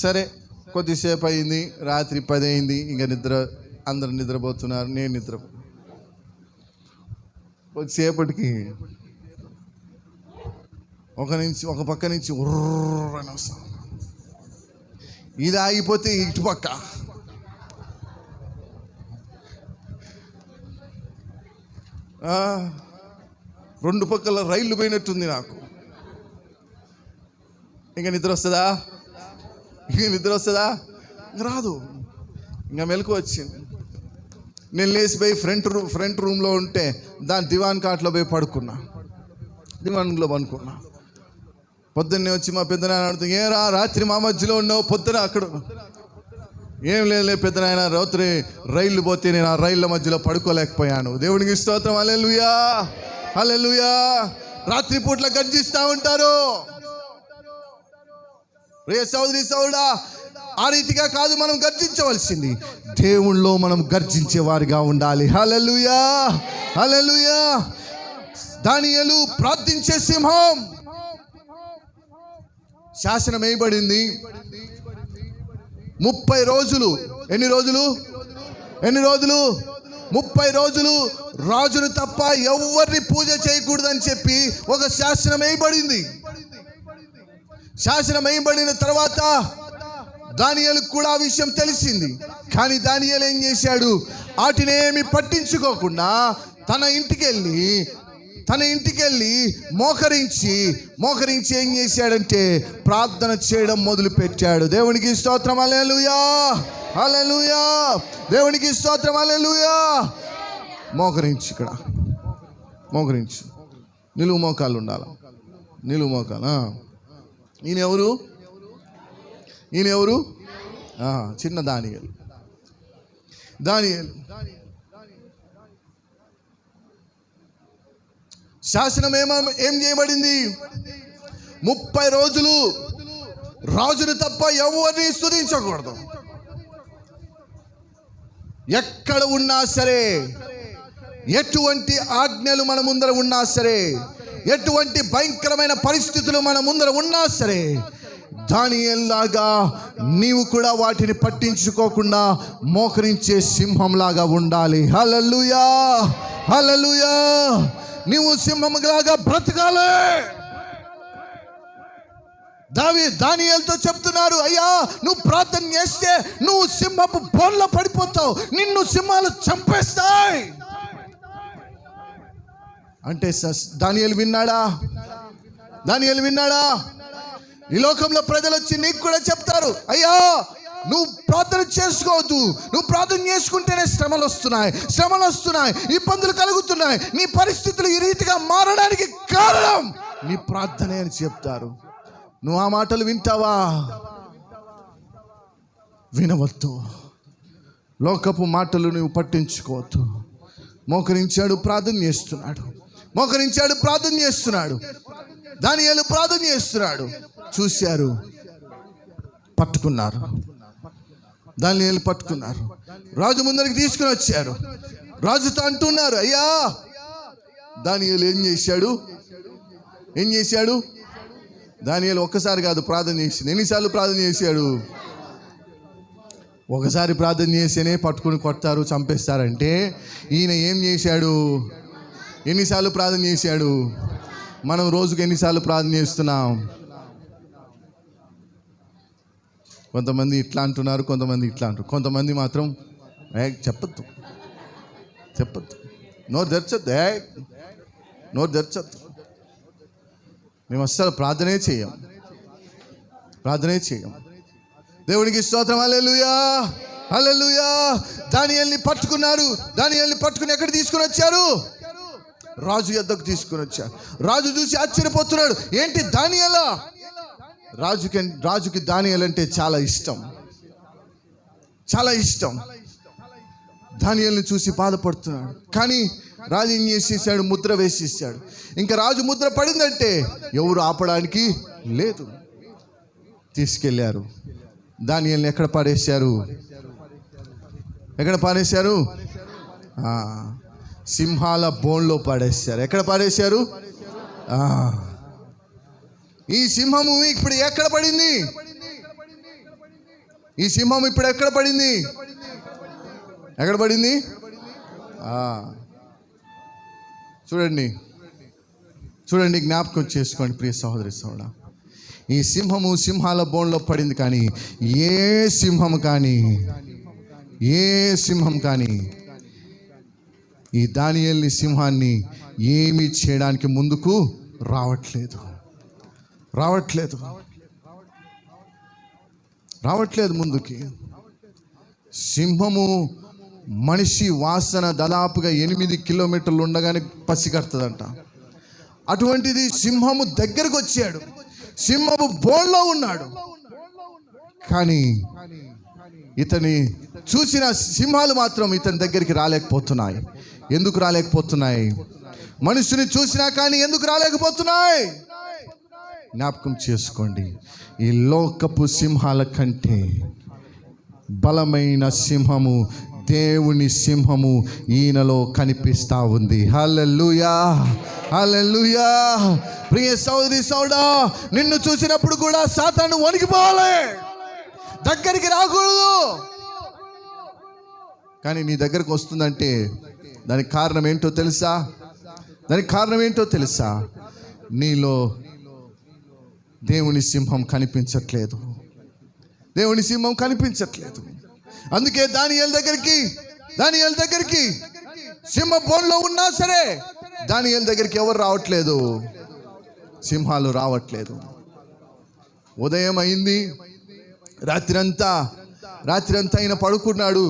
సరే, కొద్దిసేపు అయింది, రాత్రి 10 అయింది. ఇంకా అందరు నిద్రపోతున్నారు, నేను కొద్దిసేపటికి ఒక పక్క నుంచి ఉర్రని వస్తాను. ఇది ఆగిపోతే ఇటుపక్క రెండు పక్కల రైళ్ళు పోయినట్టుంది నాకు. ఇంకా నిద్ర వస్తుందా? రాదు. ఇంకా మెలకు వచ్చింది. నేను లేచిపోయి ఫ్రంట్ రూమ్లో ఉంటే దాని దివాన్ కాట్లో పోయి పడుకున్నా. పొద్దున్నే వచ్చి మా పెద్దనాయన అడుగుతుంది, ఏరా రాత్రి మా మధ్యలో ఉన్నావు, పొద్దున అక్కడ? ఏం లేదు పెద్దనాయన, రాత్రి రైళ్ళు పోతే నేను ఆ రైళ్ళ మధ్యలో పడుకోలేకపోయాను. దేవునికి స్తోత్రం. హల్లెలూయా, హల్లెలూయా. రాత్రి పూట్ల గర్జిస్తూ ఉంటారు. ప్రియ సహోదరి సహోదరుడా, ఆ రీతిగా కాదు మనం గర్జించవలసింది. దేవుళ్ళో మనం గర్జించే వారిగా ఉండాలి. హల్లెలూయా, హల్లెలూయా. దానియేలు ప్రార్థించే సింహం. శాసనం వేయబడింది. 30 రోజులు. ఎన్ని రోజులు? 30 రోజులు రాజును తప్ప ఎవరిని పూజ చేయకూడదని చెప్పి ఒక శాసనం వేయబడింది. శాసనం వేయబడిన తర్వాత దానియేలుకు కూడా ఆ విషయం తెలిసింది. కానీ దానియేలు ఏం చేశాడు? వాటినేమి పట్టించుకోకుండా తన ఇంటికి వెళ్ళి మోకరించి ఏం చేశాడంటే ప్రార్థన చేయడం మొదలు పెట్టాడు. దేవునికి స్తోత్రం. హల్లెలూయా, హల్లెలూయా. దేవునికి స్తోత్రం. హల్లెలూయా. మోకరించి నిలువు మోకాలు ఉండాలి. నిలువు మోకాలు. ఈయన ఎవరు? చిన్న దానియేలు. శాసనం ఏం చేయబడింది? 30 రోజులు రాజును తప్ప ఎవరిని స్తుతించకూడదు. ఎక్కడ ఉన్నా సరే, ఎటువంటి ఆజ్ఞలు మన ముందర ఉన్నా సరే, ఎటువంటి భయంకరమైన పరిస్థితులు మన ముందర ఉన్నా సరే, దానియేలులాగా నీవు కూడా వాటిని పట్టించుకోకుండా మోకరించే సింహంలాగా ఉండాలి. హల్లెలూయా, హల్లెలూయా. నీవు సింహంలాగా బ్రతకాలి. దానియేలుతో చెప్తున్నారు, అయ్యా నువ్వు ప్రార్థన చేస్తే నువ్వు సింహపు బోన్లో పడిపోతావు, నిన్ను సింహాలు చంపేస్తాయి అంటే దానియేలు విన్నాడా? ఈ లోకంలో ప్రజలు వచ్చి నీకు కూడా చెప్తారు, అయ్యా నువ్వు ప్రార్థన చేసుకోవద్దు, నువ్వు ప్రార్థన చేసుకుంటేనే శ్రమలు వస్తున్నాయి, ఇబ్బందులు కలుగుతున్నాయి, నీ పరిస్థితులు ఈ రీతిగా మారడానికి కారణం నీ ప్రార్థనే అని చెప్తారు. నువ్వు ఆ మాటలు వింటావా? వినవద్దు. లోకపు మాటలు నువ్వు పట్టించుకోవద్దు. మోకరించాడు, ప్రార్థన చేస్తున్నాడు. దానియేలు ప్రార్థన చేస్తున్నాడు. చూశారు, పట్టుకున్నారు. దానియేలు పట్టుకున్నారు. రాజు ముందరికి తీసుకుని వచ్చారు. రాజుతో అంటున్నారు, అయ్యా దానియేలు ఏం చేశాడు? దానియేలు ఒక్కసారి కాదు ప్రార్థన చేసింది. ఎన్నిసార్లు ప్రార్థన చేశాడు? ఒకసారి ప్రార్థన చేస్తేనే పట్టుకుని కొడతారు, చంపేస్తారంటే ఈయన ఏం చేశాడు? ఎన్నిసార్లు ప్రార్థన చేశాడు? మనం రోజుకు ఎన్నిసార్లు ప్రార్థన చేస్తున్నాం? కొంతమంది ఇట్లా అంటున్నారు, కొంతమంది ఇట్లా అంటారు, కొంతమంది మాత్రం చెప్పద్దు, నోరు తెరచద్దు. మేము అస్సలు ప్రార్థనే చేయం. దేవునికి స్తోత్రం. హల్లెలూయా, హల్లెలూయా. దానియేలుని పట్టుకుని ఎక్కడ తీసుకుని వచ్చారు? రాజు యొద్దకు తీసుకుని వచ్చారు. రాజు చూసి ఆశ్చర్యపోతున్నాడు, ఏంటి దానియేలా? రాజుకి దానియేలు అంటే చాలా ఇష్టం. దానియేలుని చూసి బాధపడుతున్నాడు. కానీ రాజు ఏం చేసేసాడు? ముద్ర వేసేసాడు. ఇంకా రాజు ముద్ర పడిందంటే ఎవరు ఆపడానికి లేదు. తీసుకెళ్ళారు. దానియేలుని ఎక్కడ పాడేశారు? సింహాల బోన్లో పాడేశారు. ఎక్కడ పాడేశారు? ఈ సింహము ఇప్పుడు ఎక్కడ పడింది? ఎక్కడ పడింది? చూడండి, జ్ఞాపకం చేసుకోండి ప్రియ సహోదరి సోదరుడా. ఈ సింహాల బోన్లో పడింది. కానీ ఏ సింహం కానీ ఈ దానియేలుని సింహాన్ని ఏమీ చేయడానికి ముందుకు రావట్లేదు ముందుకి. సింహము మనిషి వాసన దాదాపుగా 8 కిలోమీటర్లు ఉండగానే పసిగడుతుందంట. అటువంటిది సింహము దగ్గరకు వచ్చాడు, సింహము బోన్లో ఉన్నాడు. కానీ ఇతని చూసిన సింహాలు మాత్రం ఇతని దగ్గరికి రాలేకపోతున్నాయి. ఎందుకు రాలేకపోతున్నాయి? మనుషుని చూసినా కానీ ఎందుకు రాలేకపోతున్నాయి? జ్ఞాపకం చేసుకోండి, ఈ లోకపు సింహాల కంటే బలమైన సింహము, దేవుని సింహము ఈయనలో కనిపిస్తా ఉంది. హల్లెలూయా, హల్లెలూయా. ప్రియ సోదరి సోదరుడా, నిన్ను చూసినప్పుడు కూడా సాతాను వణికిపోవాలి, దగ్గరికి రాకూడదు. కానీ నీ దగ్గరకు వస్తుందంటే దానికి కారణం ఏంటో తెలుసా? నీలో దేవుని సింహం కనిపించట్లేదు. అందుకే దానియేలు దగ్గరికి సింహ బోన్లో ఉన్నా సరే దానియేలు దగ్గరికి ఎవరు రావట్లేదు, సింహాలు రావట్లేదు. ఉదయం అయింది, రాత్రంతా ఈయన పడుకున్నాడు.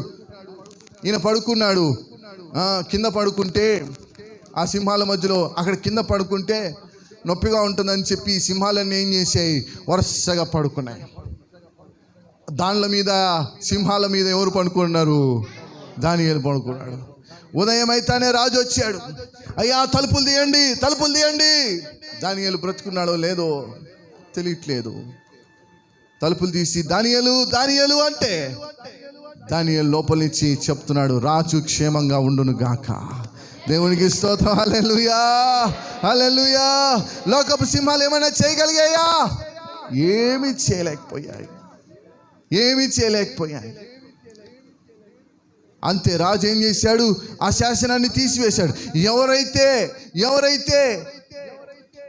కింద పడుకుంటే ఆ సింహాల మధ్యలో అక్కడ కింద పడుకుంటే నొప్పిగా ఉంటుందని చెప్పి ఈ సింహాలన్నీ ఏం చేసాయి, వరుసగా పడుకున్నాయి. దానిల మీద, సింహాల మీద ఎవరు పడుకున్నారు? దానియేలు పడుకున్నాడు. ఉదయం అయితేనే రాజు వచ్చాడు, అయ్యా తలుపులు తీయండి, తలుపులు తీయండి. దానియేలు బ్రతుకున్నాడో లేదో తెలియట్లేదు. తలుపులు తీసి దానియేలు, దానియేలు అంటే దానియేలు లోపల నుంచి చెప్తున్నాడు, రాజు క్షేమంగా ఉండును గాక. దేవునికి స్తోత్రం. హల్లెలూయా, హల్లెలూయా. లోకపు సింహాలు ఏమైనా చేయగలిగాయా? ఏమీ చేయలేకపోయాయి, ఏమీ చేయలేకపోయాయి. అంతే. రాజు ఏం చేశాడు? ఆ శాసనాన్ని తీసివేశాడు. ఎవరైతే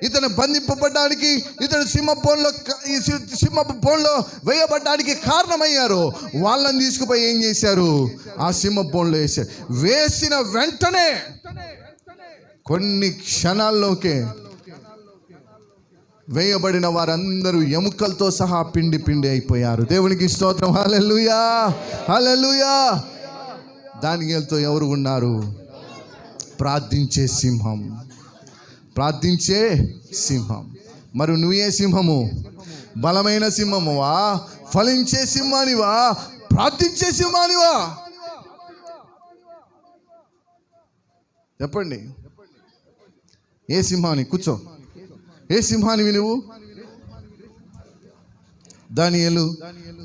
ఇతను బంధింపబడ్డానికి, ఇతను సింహపు బోన్లో వేయబడ్డానికి కారణమయ్యారో వాళ్ళని తీసుకుపోయి ఏం చేశారు? ఆ సింహపు బోన్లో వేశారు. వేసిన వెంటనే కొన్ని క్షణాల్లోకే వేయబడిన వారందరూ ఎముకలతో సహా పిండి పిండి అయిపోయారు. దేవునికి స్తోత్రం. హల్లెలూయా, హల్లెలూయా. దానియేలుతో ఎవరు ఉన్నారు? ప్రార్థించే సింహం, ప్రార్థించే సింహం. మరి నువ్వే సింహము? బలమైన సింహమువా? ఫలించే సింహానివా? ప్రార్థించే సింహానివా? చెప్పండి. ఏ సింహాని? కూర్చో. ఏ సింహానివి నువ్వు? దానియేలు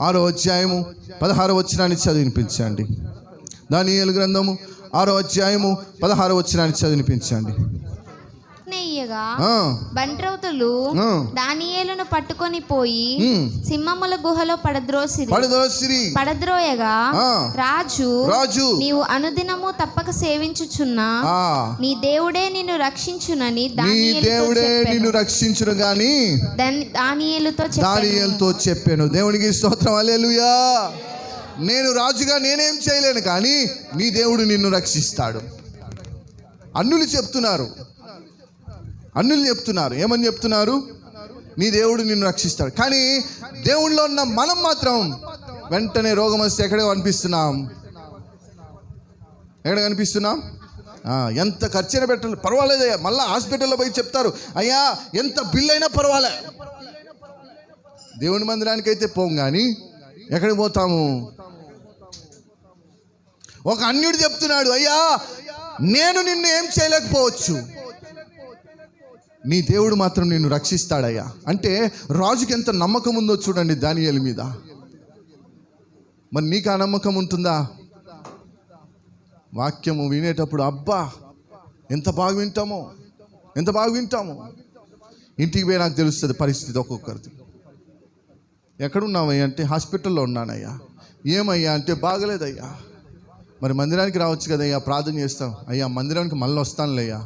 6వ అధ్యాయము 16వ వచనాన్ని చదివినిపించండి. దానియేలు గ్రంథము 6వ అధ్యాయము 16వ వచనాన్ని చదివినిపించండి. బంట్రౌతులు దానియేలును పట్టుకొని పోయి సింహముల గుహలో పడద్రోయగా రాజు నీవు అనుదినము తప్పక సేవించుచున్న నీ దేవుడే నిన్ను రక్షించునని రక్షించును గాని దానియేలుతో చెప్పాను. దేవునికి స్తోత్రం. హల్లెలూయా. నేను రాజుగా నేనేం చేయలేను, కానీ నీ దేవుడు నిన్ను రక్షిస్తాడు. అన్యులు చెప్తున్నారు, ఏమని చెప్తున్నారు? నీ దేవుడు నిన్ను రక్షిస్తాడు. కానీ దేవుళ్ళో ఉన్న మనం మాత్రం వెంటనే రోగం వస్తే ఎక్కడ కనిపిస్తున్నాం? ఎంత ఖర్చైనా పెట్టాలి, పర్వాలేదయ్యా. మళ్ళీ హాస్పిటల్లో పోయి చెప్తారు, అయ్యా ఎంత బిల్ అయినా పర్వాలే. దేవుని మందిరానికి అయితే పోం, కానీ ఎక్కడికి పోతాము? ఒక అన్యుడు చెప్తున్నాడు, అయ్యా నేను నిన్ను ఏం చేయలేకపోవచ్చు, నీ దేవుడు మాత్రం నిన్ను రక్షిస్తాడయ్యా. అంటే రాజుకి ఎంత నమ్మకం ఉందో చూడండి దానియేలు మీద. మరి నీకు ఆ నమ్మకం ఉంటుందా? వాక్యము వినేటప్పుడు అబ్బా ఎంత బాగా వింటామో. ఇంటికి పోయి నాకు తెలుస్తుంది పరిస్థితి ఒక్కొక్కరిది. ఎక్కడున్నావయ్యా అంటే హాస్పిటల్లో ఉన్నానయ్యా. ఏమయ్యా అంటే బాగలేదయ్యా. మరి మందిరానికి రావచ్చు కదయ్యా, ప్రార్థన చేస్తాం. అయ్యా మందిరానికి మళ్ళీ వస్తానులేయ్యా.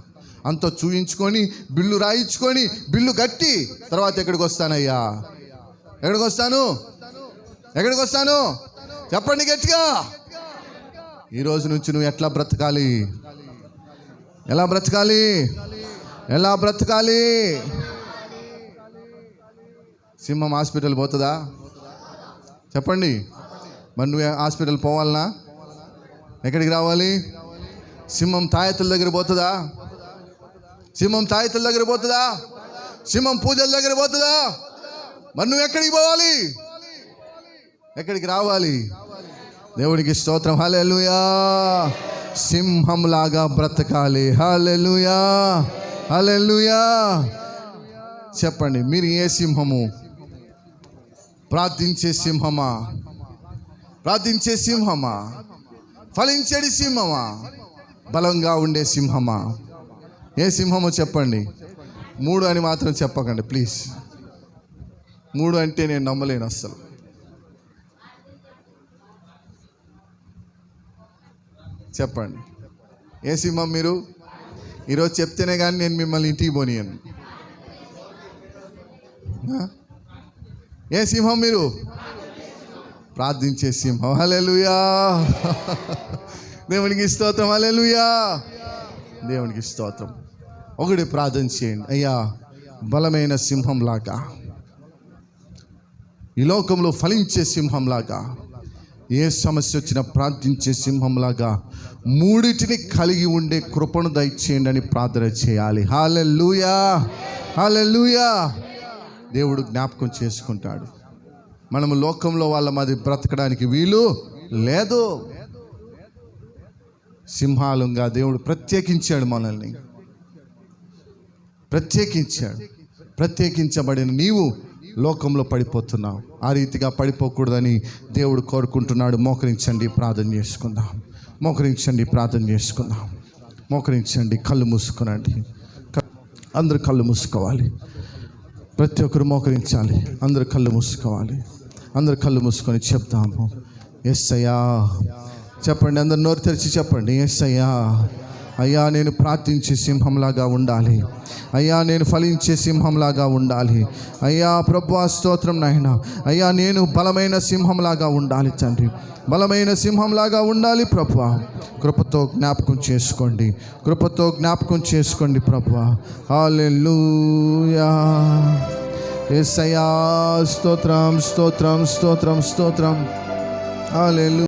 అంత చూయించుకొని బిల్లు రాయించుకొని బిల్లు కట్టి తర్వాత ఎక్కడికి వస్తానయ్యా? ఎక్కడికి వస్తాను? చెప్పండి గట్టిగా. ఈరోజు నుంచి నువ్వు ఎట్లా బ్రతకాలి? ఎలా బ్రతకాలి? సింహం హాస్పిటల్ పోతుందా? చెప్పండి. మరి నువ్వు హాస్పిటల్ పోవాలనా? ఎక్కడికి రావాలి? సింహం తాయెత్తుల దగ్గర పోతుందా? సింహం పూజల దగ్గర పోతుందా? మరి నువ్వు ఎక్కడికి పోవాలి? ఎక్కడికి రావాలి? దేవునికి స్తోత్రం. హల్లెలూయా. సింహం లాగా బ్రతకాలి. హల్లెలూయా, హల్లెలూయా. చెప్పండి, మీరు ఏ సింహము? ప్రార్థించే సింహమా? ఫలించేది సింహమా? బలంగా ఉండే సింహమా? ఏ సింహమో చెప్పండి. 3 అని మాత్రం చెప్పకండి ప్లీజ్. 3 అంటే నేను నమ్మలేను అస్సలు. చెప్పండి, ఏ సింహం మీరు? ఈరోజు చెప్తేనే కానీ నేను మిమ్మల్ని ఇంటికి పోనీయను. ఏ సింహం మీరు? ప్రార్థించే సింహం. హల్లెలూయా. దేవునికి స్తోత్రం. హల్లెలూయా. దేవునికి స్తోత్రం. ఒకటి ప్రార్థన చేయండి. అయ్యా బలమైన సింహంలాగా, ఈ లోకంలో ఫలించే సింహంలాగా ఏ సమస్య వచ్చినా ప్రార్థించే సింహంలాగా మూడిటిని కలిగి ఉండే కృపను దయచేయండి అని ప్రార్థన చేయాలి. హల్లెలూయా, హల్లెలూయా. దేవుడు జ్ఞాపకం చేసుకుంటాడు. మనము లోకంలో వాళ్ళ మాది బ్రతకడానికి వీలు లేదు. సింహాలుగా దేవుడు ప్రత్యేకించాడు మనల్ని, ప్రత్యేకించబడిన నీవు లోకంలో పడిపోతున్నావు. ఆ రీతిగా పడిపోకూడదని దేవుడు కోరుకుంటున్నాడు. మోకరించండి, ప్రార్థన చేసుకుందాం. మోకరించండి, కళ్ళు మూసుకునండి. అందరూ కళ్ళు మూసుకోవాలి. ప్రతి ఒక్కరు మోకరించాలి. అందరూ కళ్ళు మూసుకొని చెప్తాము, యేసయ్యా. చెప్పండి, అందరు నోరు తెరిచి చెప్పండి, యేసయ్యా. అయ్యా, నేను ప్రార్థించే సింహంలాగా ఉండాలి. అయ్యా, నేను ఫలించే సింహంలాగా ఉండాలి. అయ్యా ప్రభువా, స్తోత్రం నాయన. అయ్యా, నేను బలమైన సింహంలాగా ఉండాలి తండ్రి, బలమైన సింహంలాగా ఉండాలి ప్రభువా. కృపతో జ్ఞాపకం చేసుకోండి ప్రభువా. హల్లెలూయా. యేసయ్యా, స్తోత్రం. హల్లెలూయా.